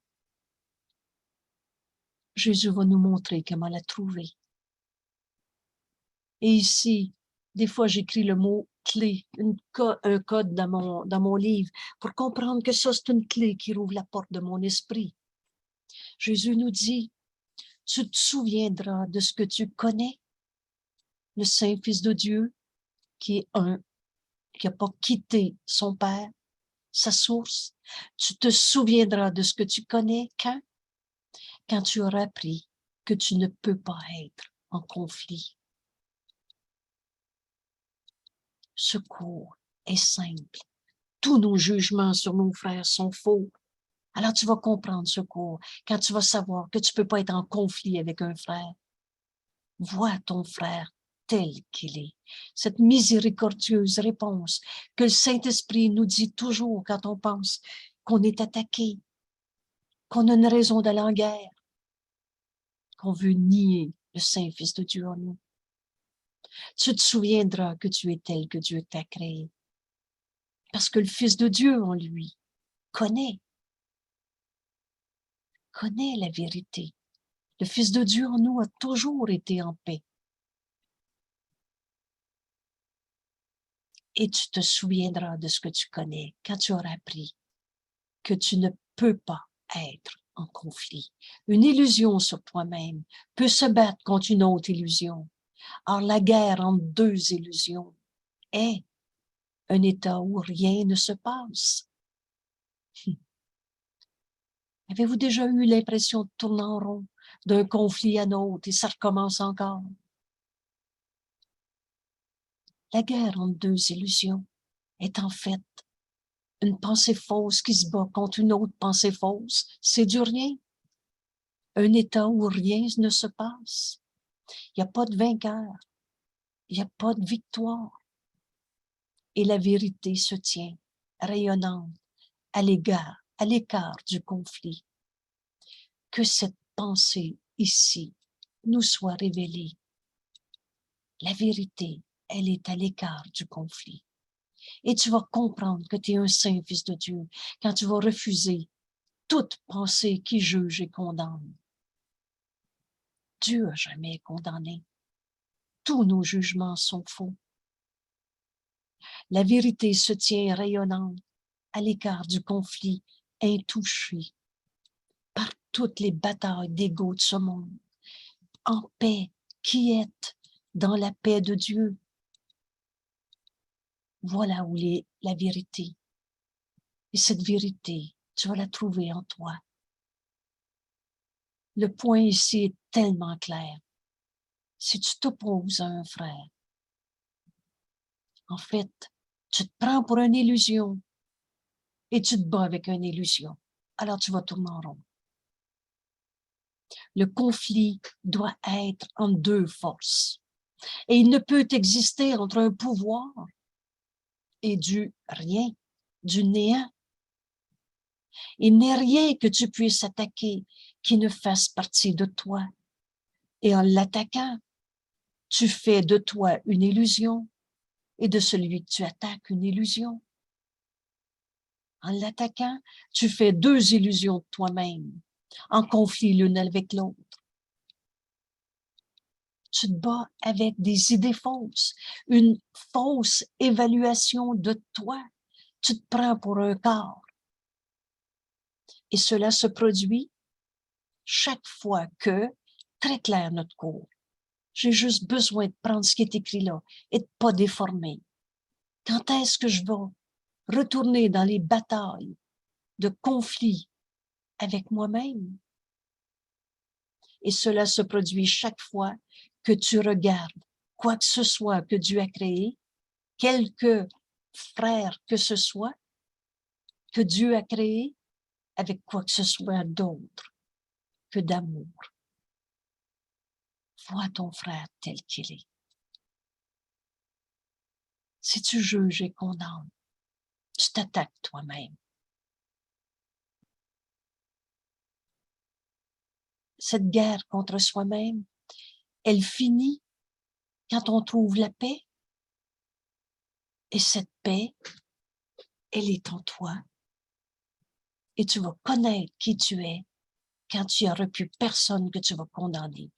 Jésus va nous montrer comment la trouver. Et ici, des fois, j'écris le mot clé, un code dans mon livre, pour comprendre que ça, c'est une clé qui rouvre la porte de mon esprit. Jésus nous dit, tu te souviendras de ce que tu connais, le Saint-Fils de Dieu, qui est un, qui n'a pas quitté son Père, sa source. Tu te souviendras de ce que tu connais quand tu auras appris que tu ne peux pas être en conflit. Ce cours est simple. Tous nos jugements sur nos frères sont faux. Alors tu vas comprendre ce cours quand tu vas savoir que tu ne peux pas être en conflit avec un frère. Vois ton frère tel qu'il est. Cette miséricordieuse réponse que le Saint-Esprit nous dit toujours quand on pense qu'on est attaqué, qu'on a une raison d'aller en guerre, qu'on veut nier le Saint-Fils de Dieu en nous. Tu te souviendras que tu es tel que Dieu t'a créé. Parce que le Fils de Dieu en lui connaît la vérité. Le Fils de Dieu en nous a toujours été en paix. Et tu te souviendras de ce que tu connais quand tu auras appris que tu ne peux pas être en conflit. Une illusion sur toi-même peut se battre contre une autre illusion. Or, la guerre entre deux illusions est un état où rien ne se passe. Avez-vous déjà eu l'impression de tourner en rond d'un conflit à l'autre et ça recommence encore? La guerre entre deux illusions est en fait une pensée fausse qui se bat contre une autre pensée fausse. C'est du rien. Un état où rien ne se passe. Il n'y a pas de vainqueur. Il n'y a pas de victoire. Et la vérité se tient, rayonnante, à l'écart du conflit. Que cette pensée ici nous soit révélée. La vérité, elle est à l'écart du conflit. Et tu vas comprendre que tu es un saint fils de Dieu quand tu vas refuser toute pensée qui juge et condamne. Dieu n'a jamais condamné. Tous nos jugements sont faux. La vérité se tient rayonnante à l'écart du conflit, intouchée par toutes les batailles d'ego de ce monde, en paix, quiète, dans la paix de Dieu. Voilà où est la vérité. Et cette vérité, tu vas la trouver en toi. Le point ici est tellement clair. si tu t'opposes à un frère, en fait, tu te prends pour une illusion et tu te bats avec une illusion. Alors tu vas tourner en rond. Le conflit doit être en deux forces. Et il ne peut exister entre un pouvoir et du rien, du néant. Il n'est rien que tu puisses attaquer qui ne fasse partie de toi. Et en l'attaquant, tu fais de toi une illusion et de celui que tu attaques une illusion. En l'attaquant, tu fais deux illusions de toi-même, en conflit l'une avec l'autre. Tu te bats avec des idées fausses, une fausse évaluation de toi. Tu te prends pour un corps. Et cela se produit chaque fois que, très clair notre cours, j'ai juste besoin de prendre ce qui est écrit là et de pas déformer. Quand est-ce que je vais retourner dans les batailles de conflit avec moi-même? Et cela se produit chaque fois que tu regardes quoi que ce soit que Dieu a créé, quelque frère que ce soit que Dieu a créé, avec quoi que ce soit d'autre que d'amour. Vois ton frère tel qu'il est. Si tu juges et condamnes, tu t'attaques toi-même. Cette guerre contre soi-même, elle finit quand on trouve la paix. Et cette paix, elle est en toi. Et tu vas connaître qui tu es quand tu n'auras plus personne que tu vas condamner.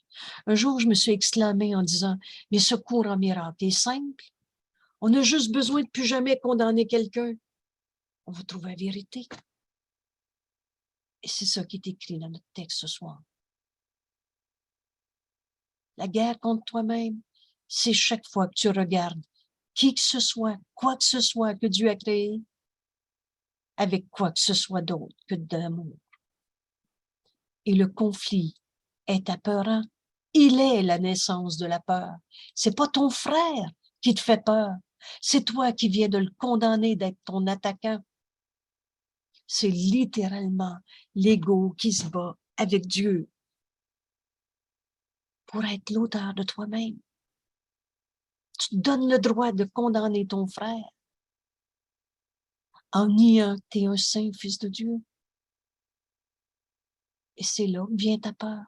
Un jour, je me suis exclamée en disant, mais ce cours en miracle est simple. On a juste besoin de plus jamais condamner quelqu'un. On va trouver la vérité. Et c'est ça qui est écrit dans notre texte ce soir. La guerre contre toi-même, c'est chaque fois que tu regardes qui que ce soit, quoi que ce soit que Dieu a créé, avec quoi que ce soit d'autre que d'amour. Et le conflit est apeurant. Il est la naissance de la peur. C'est pas ton frère qui te fait peur. C'est toi qui viens de le condamner d'être ton attaquant. C'est littéralement l'ego qui se bat avec Dieu pour être l'auteur de toi-même. Tu te donnes le droit de condamner ton frère en niant que tu es un saint fils de Dieu. Et c'est là que vient ta peur.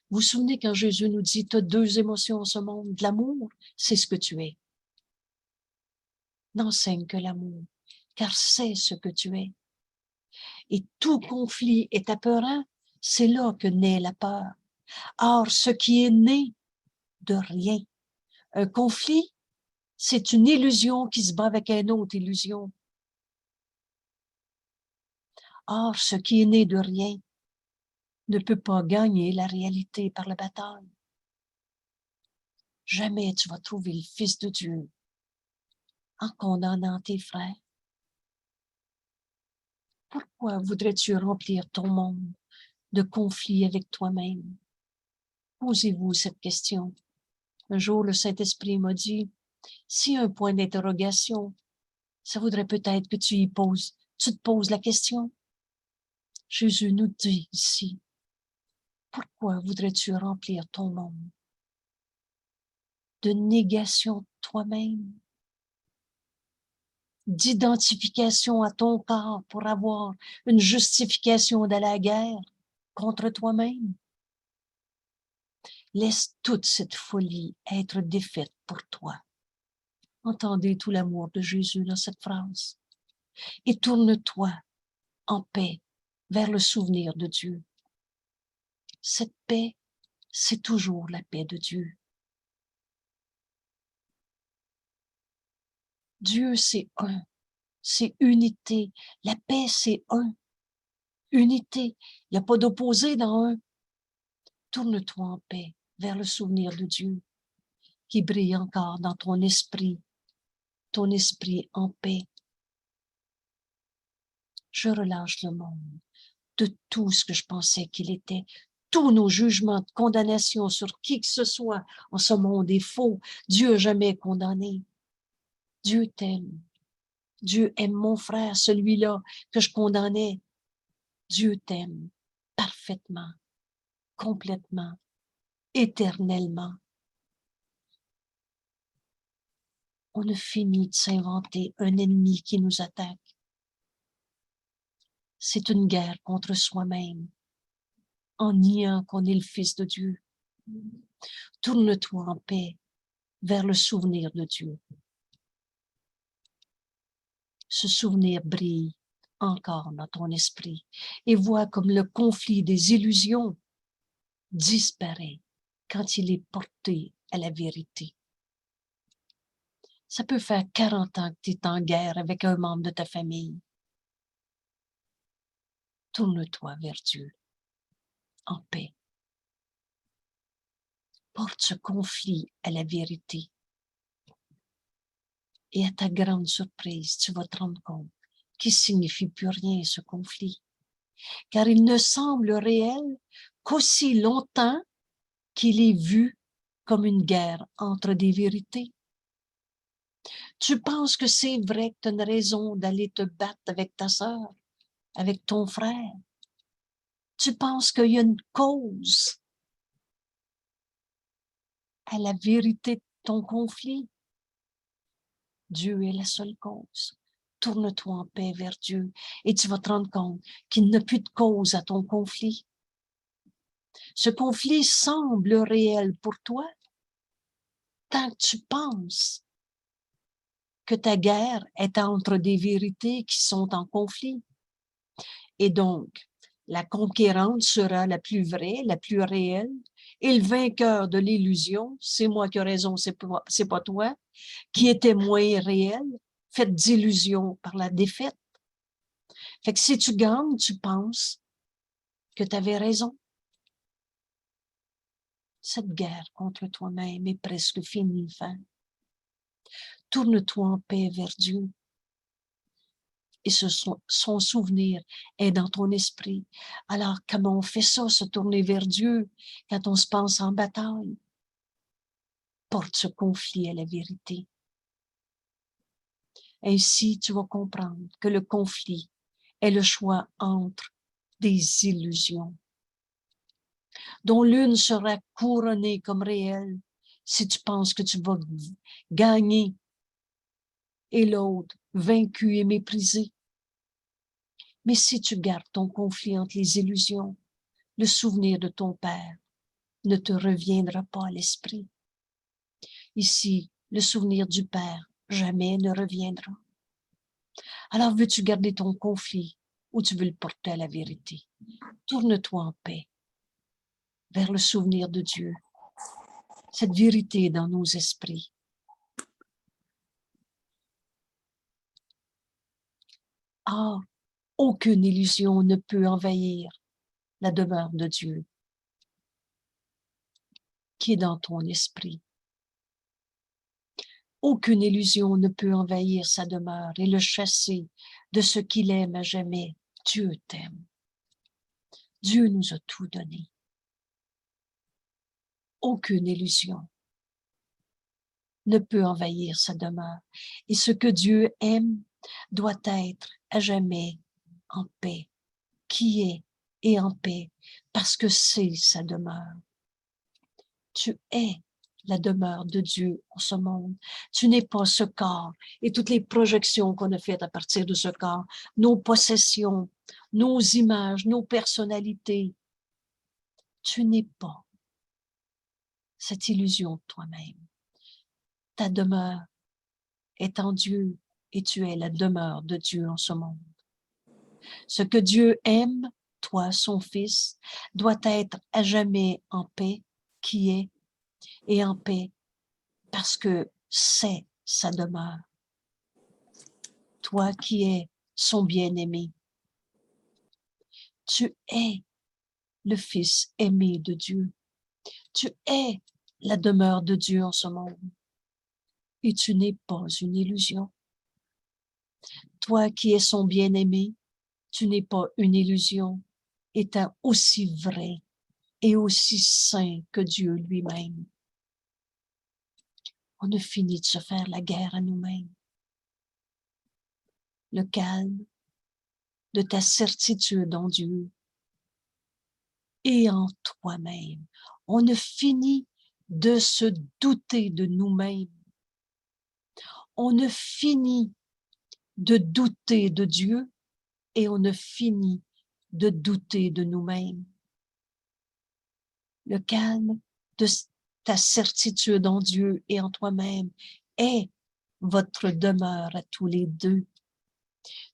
Vous vous souvenez quand Jésus nous dit, tu as deux émotions en ce monde, de l'amour, c'est ce que tu es. N'enseigne que l'amour, car c'est ce que tu es. Et tout conflit est apeurant, c'est là que naît la peur. Or, ce qui est né de rien, un conflit, c'est une illusion qui se bat avec une autre illusion. Or, ce qui est né de rien ne peut pas gagner la réalité par la bataille. Jamais tu vas trouver le Fils de Dieu en condamnant tes frères. Pourquoi voudrais-tu remplir ton monde de conflits avec toi-même? Posez-vous cette question. Un jour, le Saint-Esprit m'a dit, si un point d'interrogation, ça voudrait peut-être que tu te poses la question. Jésus nous dit ici, pourquoi voudrais-tu remplir ton monde de négation de toi-même, d'identification à ton corps pour avoir une justification de la guerre contre toi-même? Laisse toute cette folie être défaite pour toi. Entendez tout l'amour de Jésus dans cette phrase. Et tourne-toi en paix vers le souvenir de Dieu. Cette paix, c'est toujours la paix de Dieu. Dieu, c'est un, c'est unité. La paix, c'est un, unité. Il n'y a pas d'opposé dans un. Tourne-toi en paix vers le souvenir de Dieu qui brille encore dans ton esprit en paix. Je relâche le monde de tout ce que je pensais qu'il était, tous nos jugements de condamnation sur qui que ce soit en ce monde est faux. Dieu n'a jamais condamné. Dieu t'aime. Dieu aime mon frère, celui-là que je condamnais. Dieu t'aime parfaitement, complètement, éternellement. On a fini de s'inventer un ennemi qui nous attaque. C'est une guerre contre soi-même, en niant qu'on est le Fils de Dieu. Tourne-toi en paix vers le souvenir de Dieu. Ce souvenir brille encore dans ton esprit et vois comme le conflit des illusions disparaît quand il est porté à la vérité. Ça peut faire 40 ans que tu es en guerre avec un membre de ta famille. Tourne-toi vers Dieu en paix. Porte ce conflit à la vérité. Et à ta grande surprise, tu vas te rendre compte qu'il ne signifie plus rien ce conflit. Car il ne semble réel qu'aussi longtemps qu'il est vu comme une guerre entre des vérités. Tu penses que c'est vrai que tu as une raison d'aller te battre avec ta sœur, avec ton frère. Tu penses qu'il y a une cause à la vérité de ton conflit. Dieu est la seule cause. Tourne-toi en paix vers Dieu et tu vas te rendre compte qu'il n'y a plus de cause à ton conflit. Ce conflit semble réel pour toi tant que tu penses que ta guerre est entre des vérités qui sont en conflit. Et donc, la conquérante sera la plus vraie, la plus réelle, et le vainqueur de l'illusion, c'est moi qui ai raison, c'est pas toi, qui était moins réel, fait d'illusion par la défaite. Fait que si tu gagnes, tu penses que tu avais raison. Cette guerre contre toi-même est presque finie, fin. Tourne-toi en paix vers Dieu. Et son souvenir est dans ton esprit. Alors, comment on fait ça, se tourner vers Dieu, quand on se pense en bataille? Porte ce conflit à la vérité. Ainsi, tu vas comprendre que le conflit est le choix entre des illusions, dont l'une sera couronnée comme réelle si tu penses que tu vas gagner, et l'autre vaincu et méprisé. Mais si tu gardes ton conflit entre les illusions, le souvenir de ton Père ne te reviendra pas à l'esprit. Ici, le souvenir du Père jamais ne reviendra. Alors veux-tu garder ton conflit ou tu veux le porter à la vérité? Tourne-toi en paix vers le souvenir de Dieu. Cette vérité est dans nos esprits. Ah, aucune illusion ne peut envahir la demeure de Dieu qui est dans ton esprit. Aucune illusion ne peut envahir sa demeure et le chasser de ce qu'il aime à jamais. Dieu t'aime. Dieu nous a tout donné. Aucune illusion ne peut envahir sa demeure. Et ce que Dieu aime doit être à jamais en paix, qui est et en paix, parce que c'est sa demeure. Tu es la demeure de Dieu en ce monde. Tu n'es pas ce corps et toutes les projections qu'on a faites à partir de ce corps, nos possessions, nos images, nos personnalités. Tu n'es pas cette illusion de toi-même. Ta demeure est en Dieu et tu es la demeure de Dieu en ce monde. Ce que Dieu aime, toi, son Fils, doit être à jamais en paix, qui est, et en paix, parce que c'est sa demeure. Toi qui es son bien-aimé, tu es le Fils aimé de Dieu. Tu es la demeure de Dieu en ce monde. Et tu n'es pas une illusion. Toi qui es son bien-aimé, tu n'es pas une illusion, étant aussi vrai et aussi saint que Dieu lui-même. On a fini de se faire la guerre à nous-mêmes. Le calme de ta certitude en Dieu et en toi-même. On a fini de se douter de nous-mêmes. On a fini de douter de Dieu et on a fini de douter de nous-mêmes. Le calme de ta certitude en Dieu et en toi-même est votre demeure à tous les deux.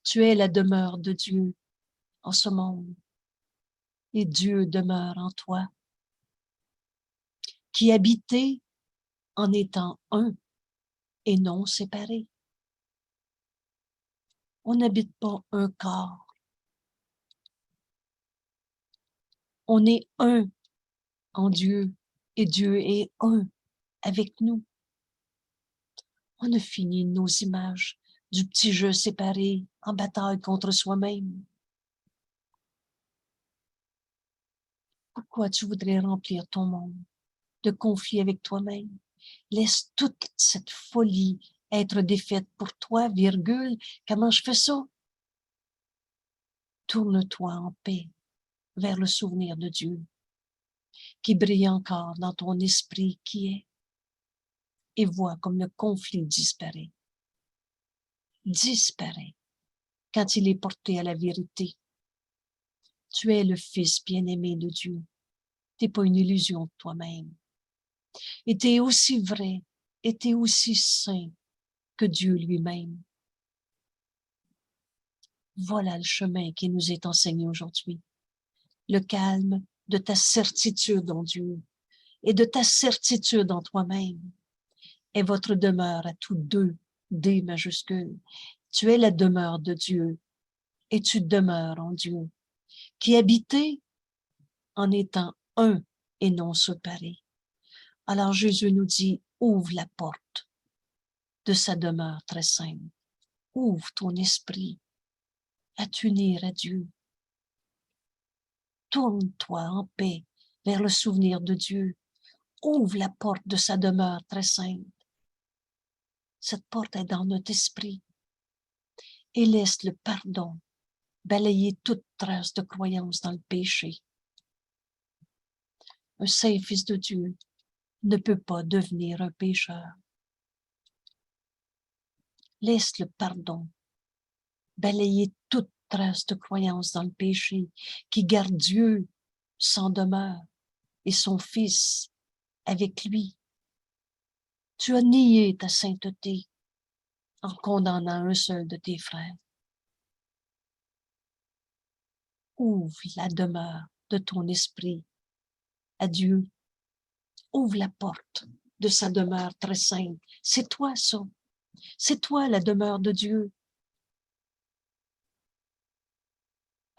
Tu es la demeure de Dieu en ce monde et Dieu demeure en toi, qui habitait en étant un et non séparé. On n'habite pas un corps. On est un en Dieu et Dieu est un avec nous. On a fini nos images du petit jeu séparé en bataille contre soi-même. Pourquoi tu voudrais remplir ton monde de conflits avec toi-même? Laisse toute cette folie être défaite pour toi, virgule. Comment je fais ça? Tourne-toi en paix vers le souvenir de Dieu qui brille encore dans ton esprit qui est et vois comme le conflit disparaît. Disparaît quand il est porté à la vérité. Tu es le Fils bien-aimé de Dieu. Tu n'es pas une illusion de toi-même. Et tu es aussi vrai et tu es aussi saint que Dieu lui-même. Voilà le chemin qui nous est enseigné aujourd'hui. Le calme de ta certitude en Dieu et de ta certitude en toi-même est votre demeure à tous deux, D majuscule. Tu es la demeure de Dieu et tu demeures en Dieu, qui habitait en étant un et non séparé. Alors Jésus nous dit, ouvre la porte de sa demeure très sainte. Ouvre ton esprit à t'unir à Dieu. Tourne-toi en paix vers le souvenir de Dieu. Ouvre la porte de sa demeure très sainte. Cette porte est dans notre esprit. Et laisse le pardon balayer toute trace de croyance dans le péché. Un saint fils de Dieu ne peut pas devenir un pécheur. Laisse le pardon balayer toute trace de croyance dans le péché qui garde Dieu sans demeure et son Fils avec lui. Tu as nié ta sainteté en condamnant un seul de tes frères. Ouvre la demeure de ton esprit à Dieu. Ouvre la porte de sa demeure très sainte. C'est toi ça. C'est toi la demeure de Dieu.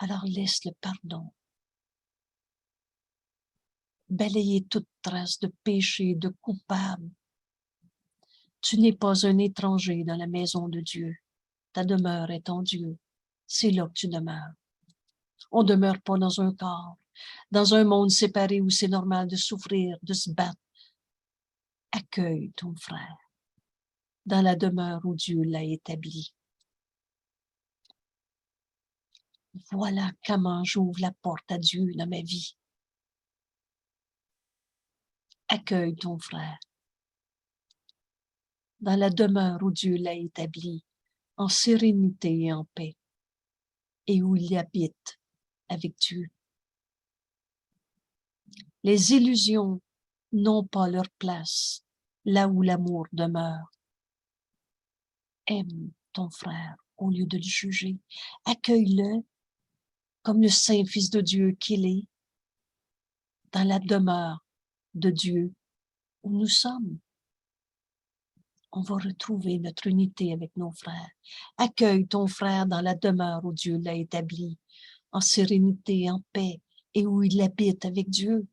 Alors laisse le pardon balayer toute trace de péché, de coupable. Tu n'es pas un étranger dans la maison de Dieu. Ta demeure est en Dieu. C'est là que tu demeures. On ne demeure pas dans un corps, dans un monde séparé où c'est normal de souffrir, de se battre. Accueille ton frère dans la demeure où Dieu l'a établi. Voilà comment j'ouvre la porte à Dieu dans ma vie. Accueille ton frère dans la demeure où Dieu l'a établi, en sérénité et en paix, et où il habite avec Dieu. Les illusions n'ont pas leur place là où l'amour demeure. Aime ton frère au lieu de le juger. Accueille-le comme le saint Fils de Dieu qu'il est, dans la demeure de Dieu où nous sommes. On va retrouver notre unité avec nos frères. Accueille ton frère dans la demeure où Dieu l'a établi, en sérénité, en paix, et où il habite avec Dieu.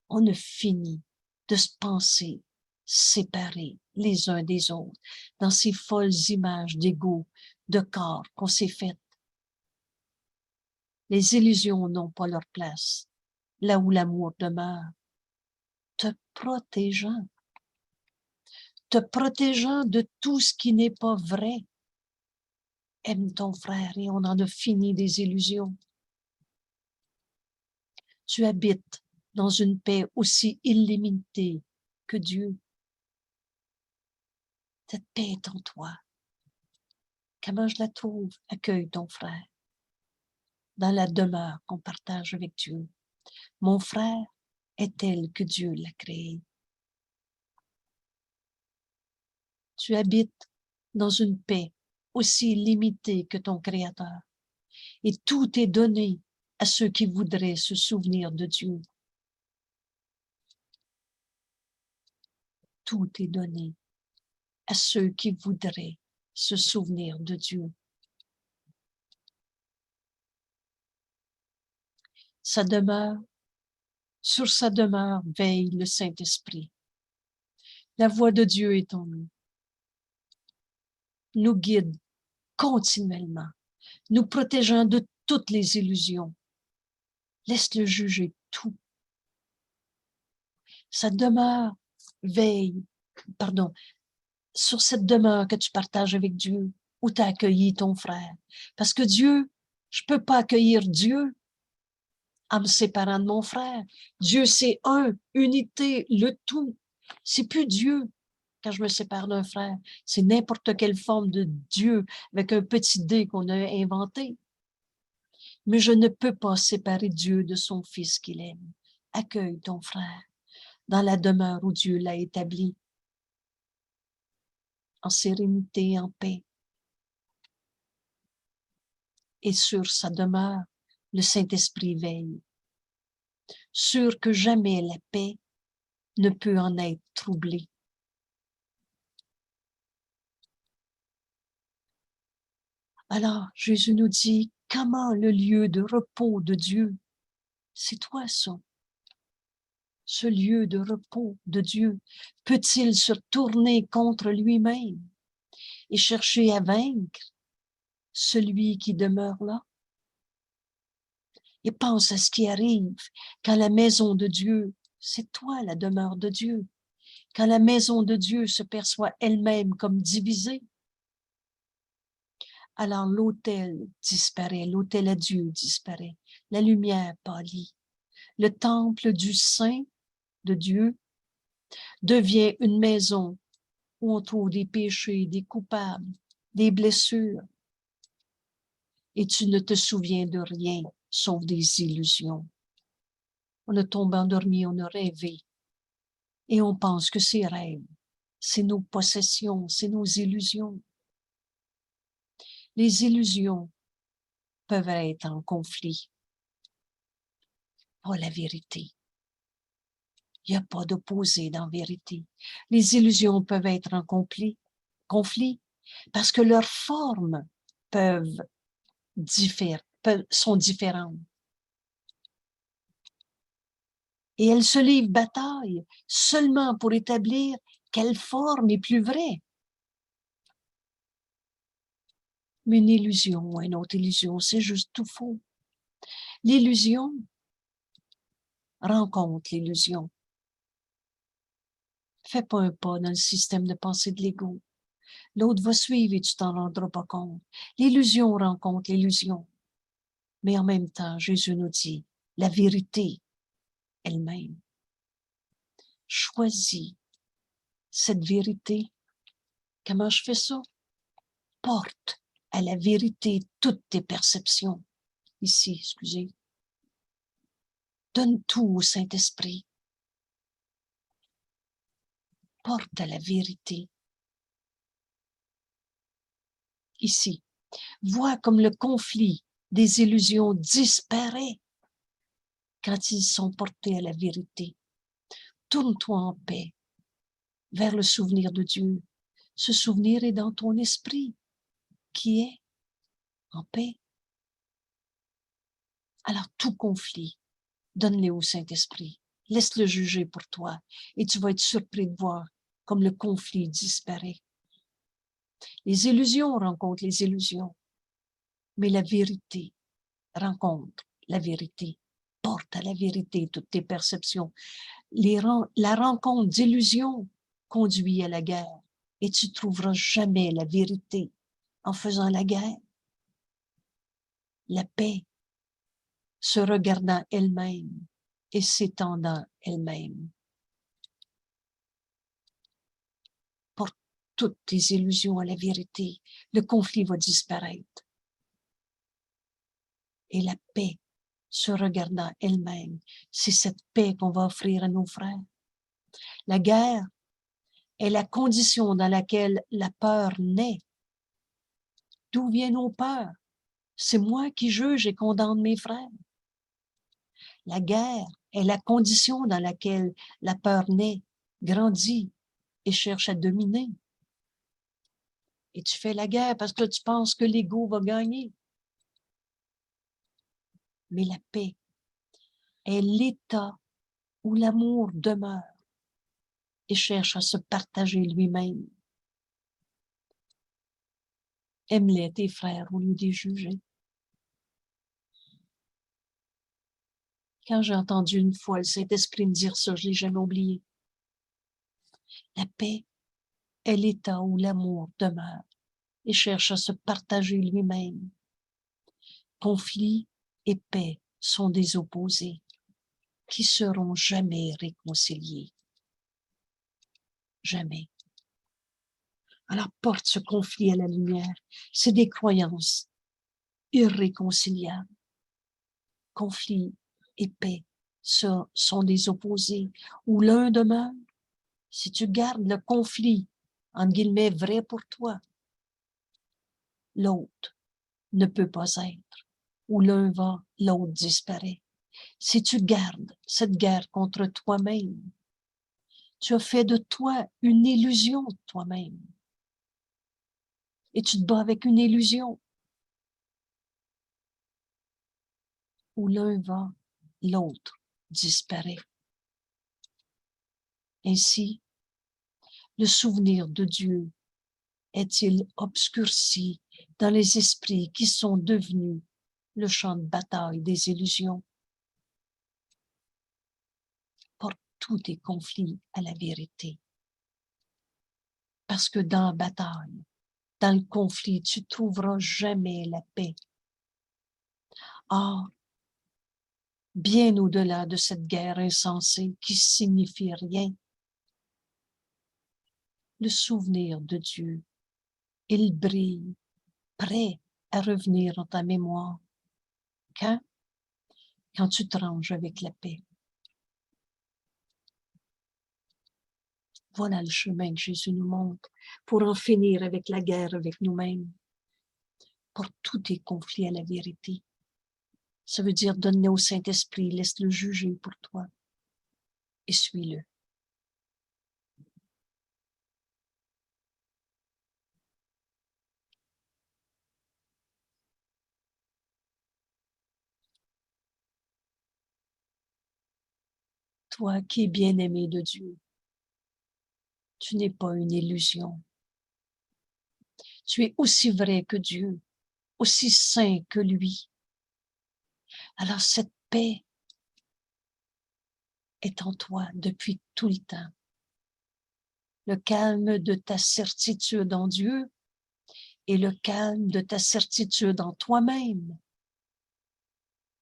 On a fini de se penser séparés les uns des autres dans ces folles images d'ego, de corps qu'on s'est faites. Les illusions n'ont pas leur place là où l'amour demeure, te protégeant de tout ce qui n'est pas vrai. Aime ton frère et on en a fini des illusions. Tu habites dans une paix aussi illimitée que Dieu. Cette paix est en toi. Comment je la trouve? Accueille ton frère dans la demeure qu'on partage avec Dieu. Mon frère est tel que Dieu l'a créé. Tu habites dans une paix aussi limitée que ton Créateur. Et tout est donné à ceux qui voudraient se souvenir de Dieu. Tout est donné à ceux qui voudraient se souvenir de Dieu. Sa demeure, sur sa demeure veille le Saint-Esprit. La voix de Dieu est en nous. Nous guide continuellement, nous protégeant de toutes les illusions. Laisse-le juger tout. Sa demeure veille, sur cette demeure que tu partages avec Dieu, où tu as accueilli ton frère. Parce que Dieu, je peux pas accueillir Dieu en me séparant de mon frère. Dieu, c'est unité, le tout. C'est plus Dieu quand je me sépare d'un frère. C'est n'importe quelle forme de Dieu avec un petit D qu'on a inventé. Mais je ne peux pas séparer Dieu de son Fils qu'il aime. Accueille ton frère dans la demeure où Dieu l'a établi, en sérénité, en paix. Et sur sa demeure, le Saint-Esprit veille, sûr que jamais la paix ne peut en être troublée. Alors, Jésus nous dit, comment le lieu de repos de Dieu, c'est toi ça. Ce lieu de repos de Dieu peut-il se tourner contre lui-même et chercher à vaincre celui qui demeure là? Et pense à ce qui arrive quand la maison de Dieu, c'est toi la demeure de Dieu, quand la maison de Dieu se perçoit elle-même comme divisée. Alors l'autel disparaît, l'autel à Dieu disparaît, la lumière pâlit. Le temple du Saint de Dieu devient une maison où on trouve des péchés, des coupables, des blessures. Et tu ne te souviens de rien, sauf des illusions. On a tombé endormi, on a rêvé. Et on pense que ces rêves, c'est nos possessions, c'est nos illusions. Les illusions peuvent être en conflit. Pas la vérité. Il n'y a pas d'opposé dans la vérité. Les illusions peuvent être en conflit parce que leurs formes sont différentes. Et elles se livrent bataille seulement pour établir quelle forme est plus vraie. Mais une illusion ou une autre illusion, c'est juste tout faux. L'illusion rencontre l'illusion. Fais pas un pas dans le système de pensée de l'ego. L'autre va suivre et tu t'en rendras pas compte. L'illusion rencontre l'illusion. Mais en même temps, Jésus nous dit, la vérité elle-même. Choisis cette vérité. Comment je fais ça? Porte à la vérité toutes tes perceptions. Ici, excusez. Donne tout au Saint-Esprit. Porte à la vérité. Ici. Vois comme le conflit des illusions disparaît quand ils sont portés à la vérité. Tourne-toi en paix vers le souvenir de Dieu. Ce souvenir est dans ton esprit qui est en paix. Alors tout conflit, donne-le au Saint-Esprit. Laisse-le juger pour toi et tu vas être surpris de voir comme le conflit disparaît. Les illusions rencontrent les illusions, mais la vérité rencontre la vérité. porte à la vérité toutes tes perceptions. La rencontre d'illusions conduit à la guerre et tu trouveras jamais la vérité en faisant la guerre. La paix, se regardant elle-même et s'étendant elle-même. Porte toutes tes illusions à la vérité. Le conflit va disparaître. Et la paix, se regardant elle-même, c'est cette paix qu'on va offrir à nos frères. La guerre est la condition dans laquelle la peur naît. D'où viennent nos peurs? C'est moi qui juge et condamne mes frères. La guerre est la condition dans laquelle la peur naît, grandit et cherche à dominer. Et tu fais la guerre parce que tu penses que l'ego va gagner. Mais la paix est l'état où l'amour demeure et cherche à se partager lui-même. Aime-les, tes frères, au lieu de les juger. Quand j'ai entendu une fois le Saint-Esprit me dire ça, je ne l'ai jamais oublié. La paix est l'état où l'amour demeure et cherche à se partager lui-même. Conflit et paix sont des opposés qui seront jamais réconciliés. Jamais. Alors porte ce conflit à la lumière. C'est des croyances irréconciliables. Conflit et paix sont des opposés où l'un demeure. Si tu gardes le conflit, entre guillemets, vrai pour toi, l'autre ne peut pas être. Où l'un va, l'autre disparaît. Si tu gardes cette guerre contre toi-même, tu as fait de toi une illusion de toi-même. Et tu te bats avec une illusion. Où l'un va, l'autre disparaît. Ainsi, le souvenir de Dieu est-il obscurci dans les esprits qui sont devenus le champ de bataille des illusions? Porte tous tes conflits à la vérité. Parce que dans la bataille, dans le conflit, tu ne trouveras jamais la paix. Or, bien au-delà de cette guerre insensée qui signifie rien, le souvenir de Dieu, il brille, prêt à revenir dans ta mémoire. Quand tu te ranges avec la paix. Voilà le chemin que Jésus nous montre pour en finir avec la guerre avec nous-mêmes. Porte tous tes conflits à la vérité. Ça veut dire donne-le au Saint-Esprit, laisse-le juger pour toi et suis-le. Toi qui es bien-aimé de Dieu, tu n'es pas une illusion. Tu es aussi vrai que Dieu, aussi saint que lui. Alors cette paix est en toi depuis tout le temps. Le calme de ta certitude en Dieu et le calme de ta certitude en toi-même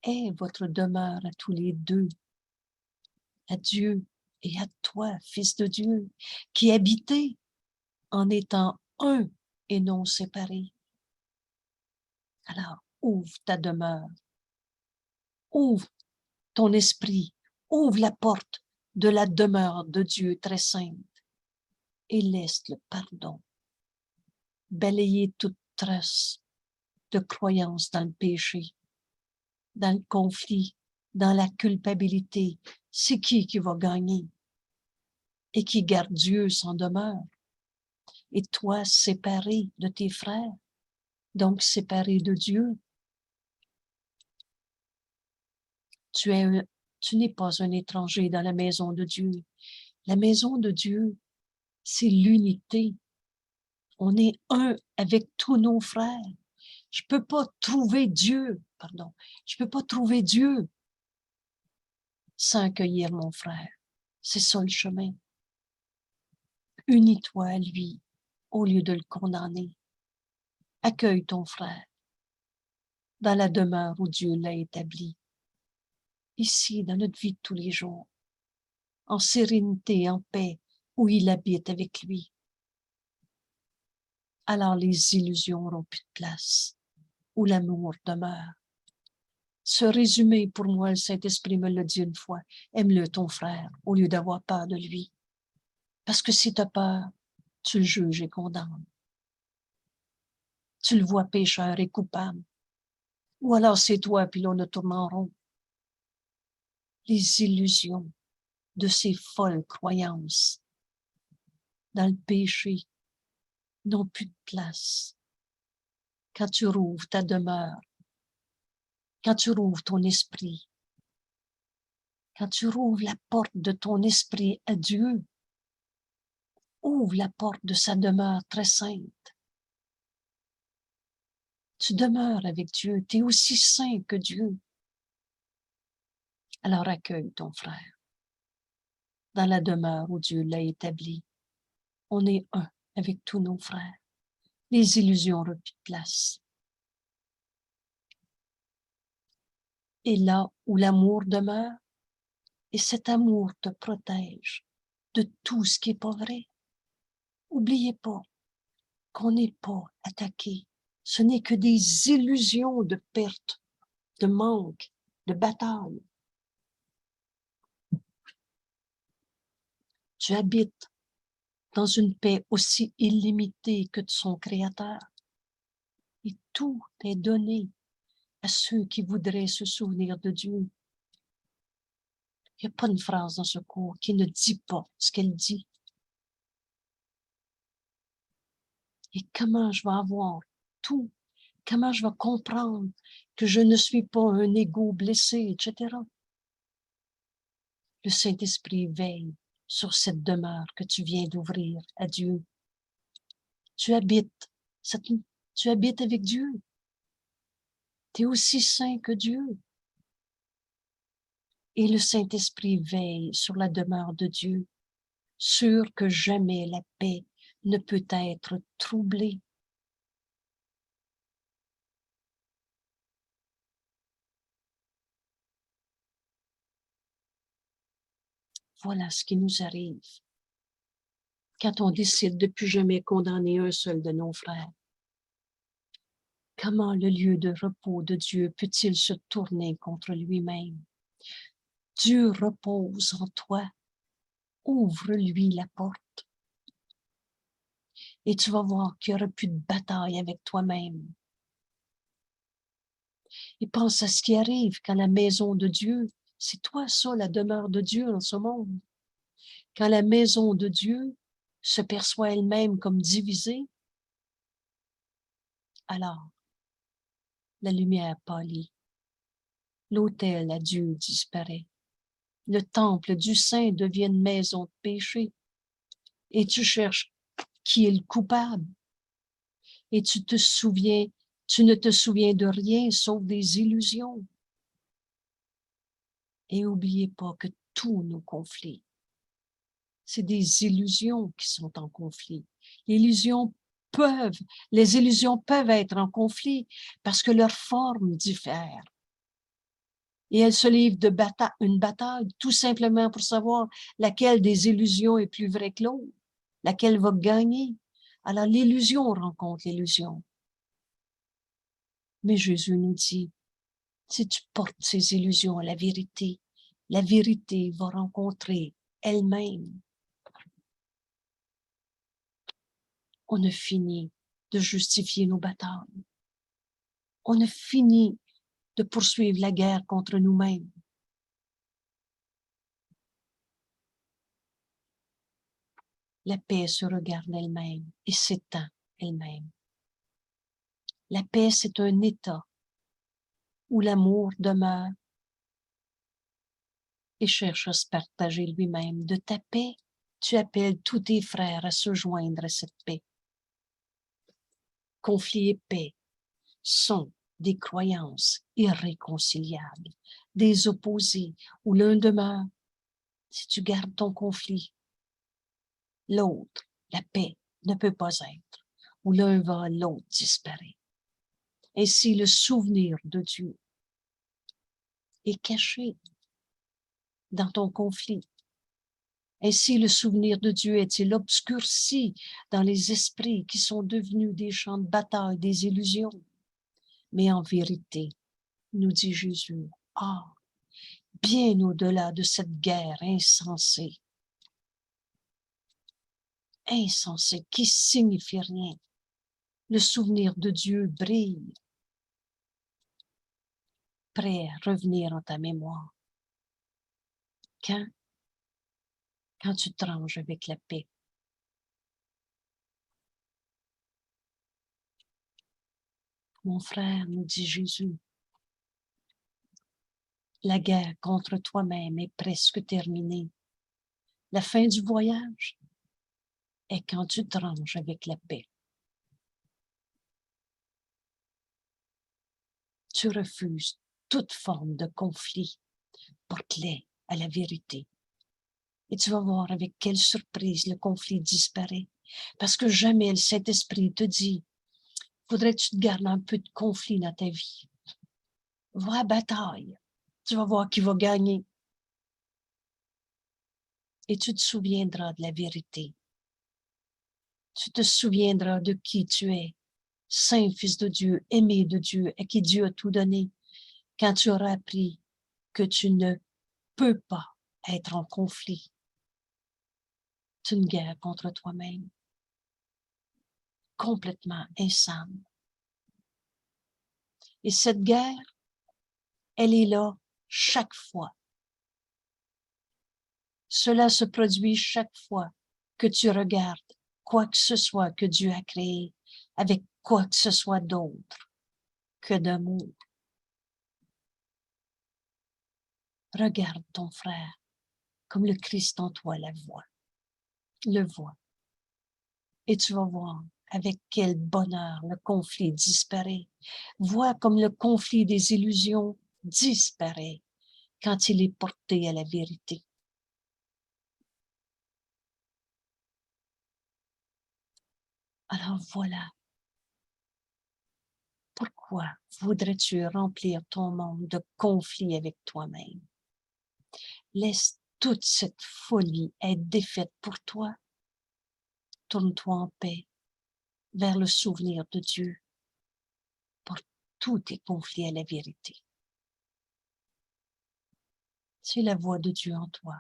est votre demeure à tous les deux, à Dieu et à toi, Fils de Dieu, qui habitez en étant un et non séparés. Alors, ouvre ta demeure, ouvre ton esprit, ouvre la porte de la demeure de Dieu très sainte et laisse le pardon balayer toute trace de croyance dans le péché, dans le conflit, dans la culpabilité. C'est qui va gagner? Et qui garde Dieu sans demeure? Et toi, séparé de tes frères, donc séparé de Dieu, tu n'es pas un étranger dans la maison de Dieu. La maison de Dieu, c'est l'unité. On est un avec tous nos frères. Je peux pas trouver Dieu sans accueillir mon frère. C'est ça le chemin. Unis-toi à lui au lieu de le condamner. Accueille ton frère dans la demeure où Dieu l'a établi. Ici, dans notre vie de tous les jours, en sérénité, en paix, où il habite avec lui. Alors les illusions n'auront plus de place, où l'amour demeure. Ce résumé, pour moi, le Saint-Esprit me l'a dit une fois, aime-le ton frère, au lieu d'avoir peur de lui. Parce que si tu as peur, tu le juges et condamnes. Tu le vois pécheur et coupable. Ou alors c'est toi, puis là on tourne en rond. Les illusions de ces folles croyances dans le péché n'ont plus de place. Quand tu rouvres ta demeure, quand tu rouvres ton esprit, quand tu rouvres la porte de ton esprit à Dieu, ouvre la porte de sa demeure très sainte. Tu demeures avec Dieu, tu es aussi saint que Dieu. Alors accueille ton frère dans la demeure où Dieu l'a établi. On est un avec tous nos frères. Les illusions n'ont plus de place. Et là où l'amour demeure, et cet amour te protège de tout ce qui n'est pas vrai. N'oubliez pas qu'on n'est pas attaqué. Ce n'est que des illusions de perte, de manque, de bataille. Tu habites dans une paix aussi illimitée que de son Créateur. Et tout est donné à ceux qui voudraient se souvenir de Dieu. Il n'y a pas une phrase dans ce cours qui ne dit pas ce qu'elle dit. Et comment je vais avoir tout? Comment je vais comprendre que je ne suis pas un ego blessé, etc. Le Saint-Esprit veille sur cette demeure que tu viens d'ouvrir à Dieu. Tu habites avec Dieu. Tu es aussi saint que Dieu. Et le Saint-Esprit veille sur la demeure de Dieu, sûr que jamais la paix ne peut être troublée. Voilà ce qui nous arrive quand on décide de plus jamais condamner un seul de nos frères. Comment le lieu de repos de Dieu peut-il se tourner contre lui-même? Dieu repose en toi. Ouvre-lui la porte. Et tu vas voir qu'il n'y aura plus de bataille avec toi-même. Et pense à ce qui arrive quand la maison de Dieu, c'est toi ça, la demeure de Dieu dans ce monde. Quand la maison de Dieu se perçoit elle-même comme divisée, alors la lumière pâlit. L'autel à Dieu disparaît. Le temple du Saint devient une maison de péché. Et tu cherches qui est le coupable. Et tu ne te souviens de rien sauf des illusions. Et n'oubliez pas que tous nos conflits, c'est des illusions qui sont en conflit. Les illusions peuvent être en conflit parce que leur forme diffère. Et elles se livrent une bataille tout simplement pour savoir laquelle des illusions est plus vraie que l'autre, laquelle va gagner. Alors l'illusion rencontre l'illusion. Mais Jésus nous dit, si tu portes ces illusions à la vérité va rencontrer elle-même. On a fini de justifier nos batailles. On a fini de poursuivre la guerre contre nous-mêmes. La paix se regarde elle-même et s'étend elle-même. La paix, c'est un état où l'amour demeure et cherche à se partager lui-même. De ta paix, tu appelles tous tes frères à se joindre à cette paix. Conflit et paix sont des croyances irréconciliables, des opposés, où l'un demeure. Si tu gardes ton conflit, l'autre, la paix, ne peut pas être. Où l'un va, l'autre disparaît. Ainsi, le souvenir de Dieu est caché dans ton conflit. Ainsi, le souvenir de Dieu est-il obscurci dans les esprits qui sont devenus des champs de bataille, des illusions. Mais en vérité, nous dit Jésus, bien au-delà de cette guerre insensée, qui signifie rien, le souvenir de Dieu brille, prêt à revenir en ta mémoire. Quand tu te ranges avec la paix. Mon frère, nous dit Jésus, la guerre contre toi-même est presque terminée. La fin du voyage est quand tu te ranges avec la paix. Tu refuses toute forme de conflit. Porte-les à la vérité. Et tu vas voir avec quelle surprise le conflit disparaît. Parce que jamais le Saint-Esprit te dit, faudrait que tu te gardes un peu de conflit dans ta vie. Va à la bataille. Tu vas voir qui va gagner. Et tu te souviendras de la vérité. Tu te souviendras de qui tu es, Saint Fils de Dieu, aimé de Dieu, à qui Dieu a tout donné, quand tu auras appris que tu ne peux pas être en conflit. C'est une guerre contre toi-même, complètement insane. Et cette guerre, elle est là chaque fois. Cela se produit chaque fois que tu regardes quoi que ce soit que Dieu a créé avec quoi que ce soit d'autre que d'amour. Regarde ton frère comme le Christ en toi le voit. Et tu vas voir avec quel bonheur le conflit disparaît. Vois comme le conflit des illusions disparaît quand il est porté à la vérité. Alors voilà. Pourquoi voudrais-tu remplir ton monde de conflits avec toi-même? Laisse toute cette folie être défaite pour toi. Tourne-toi en paix vers le souvenir de Dieu pour tous tes conflits à la vérité. C'est la voix de Dieu en toi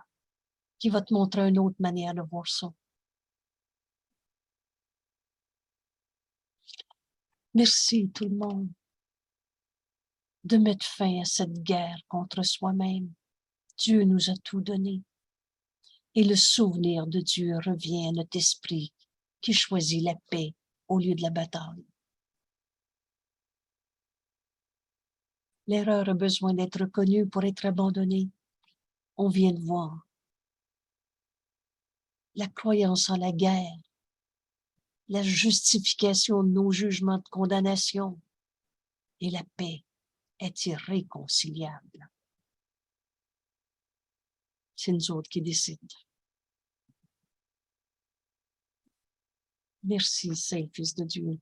qui va te montrer une autre manière de voir ça. Merci tout le monde de mettre fin à cette guerre contre soi-même. Dieu nous a tout donné. Et le souvenir de Dieu revient à notre esprit qui choisit la paix au lieu de la bataille. L'erreur a besoin d'être reconnue pour être abandonnée. On vient de voir. La croyance en la guerre, la justification de nos jugements de condamnation et la paix est irréconciliable. C'est nous autres qui décident. Merci, Saint-Fils de Dieu.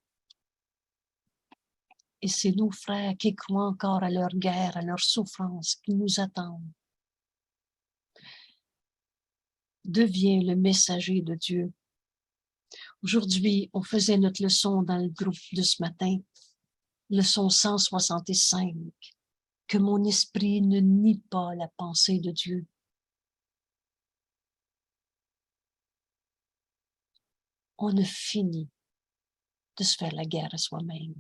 Et c'est nos frères qui croient encore à leur guerre, à leur souffrance, qui nous attendent. Deviens le messager de Dieu. Aujourd'hui, on faisait notre leçon dans le groupe de ce matin, leçon 165, que mon esprit ne nie pas la pensée de Dieu. On a fini de se faire la guerre à soi-même.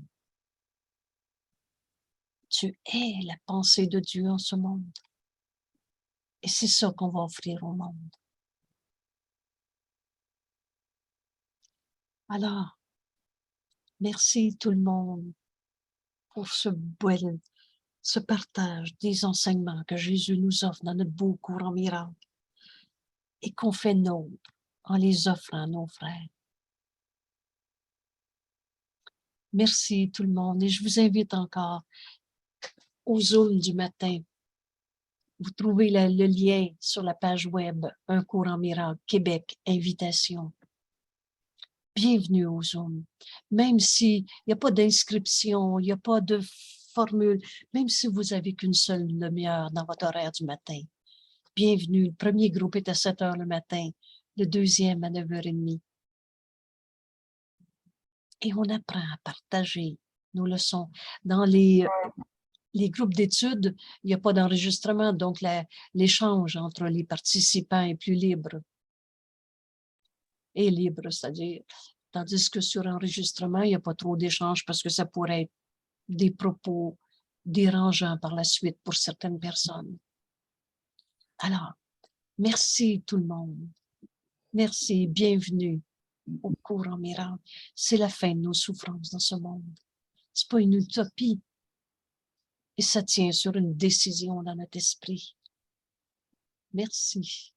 Tu es la pensée de Dieu en ce monde. Et c'est ça qu'on va offrir au monde. Alors, merci tout le monde pour ce partage des enseignements que Jésus nous offre dans notre beau cours en miracle et qu'on fait nôtre en les offrant à nos frères. Merci tout le monde. Et je vous invite encore au Zoom du matin. Vous trouvez le lien sur la page web Un cours en miracle, Québec, invitation. Bienvenue au Zoom. Même s'il n'y a pas d'inscription, il n'y a pas de formule, même si vous avez qu'une seule demi-heure dans votre horaire du matin. Bienvenue. Le premier groupe est à 7 heures le matin, le deuxième à 9h30. Et on apprend à partager nos leçons. Dans les groupes d'études, il n'y a pas d'enregistrement, donc l'échange entre les participants est plus libre. Et libre, c'est-à-dire, tandis que sur enregistrement, il n'y a pas trop d'échanges parce que ça pourrait être des propos dérangeants par la suite pour certaines personnes. Alors, merci tout le monde. Merci, bienvenue au cours en miracle. C'est la fin de nos souffrances dans ce monde. C'est pas une utopie. Et ça tient sur une décision dans notre esprit. Merci.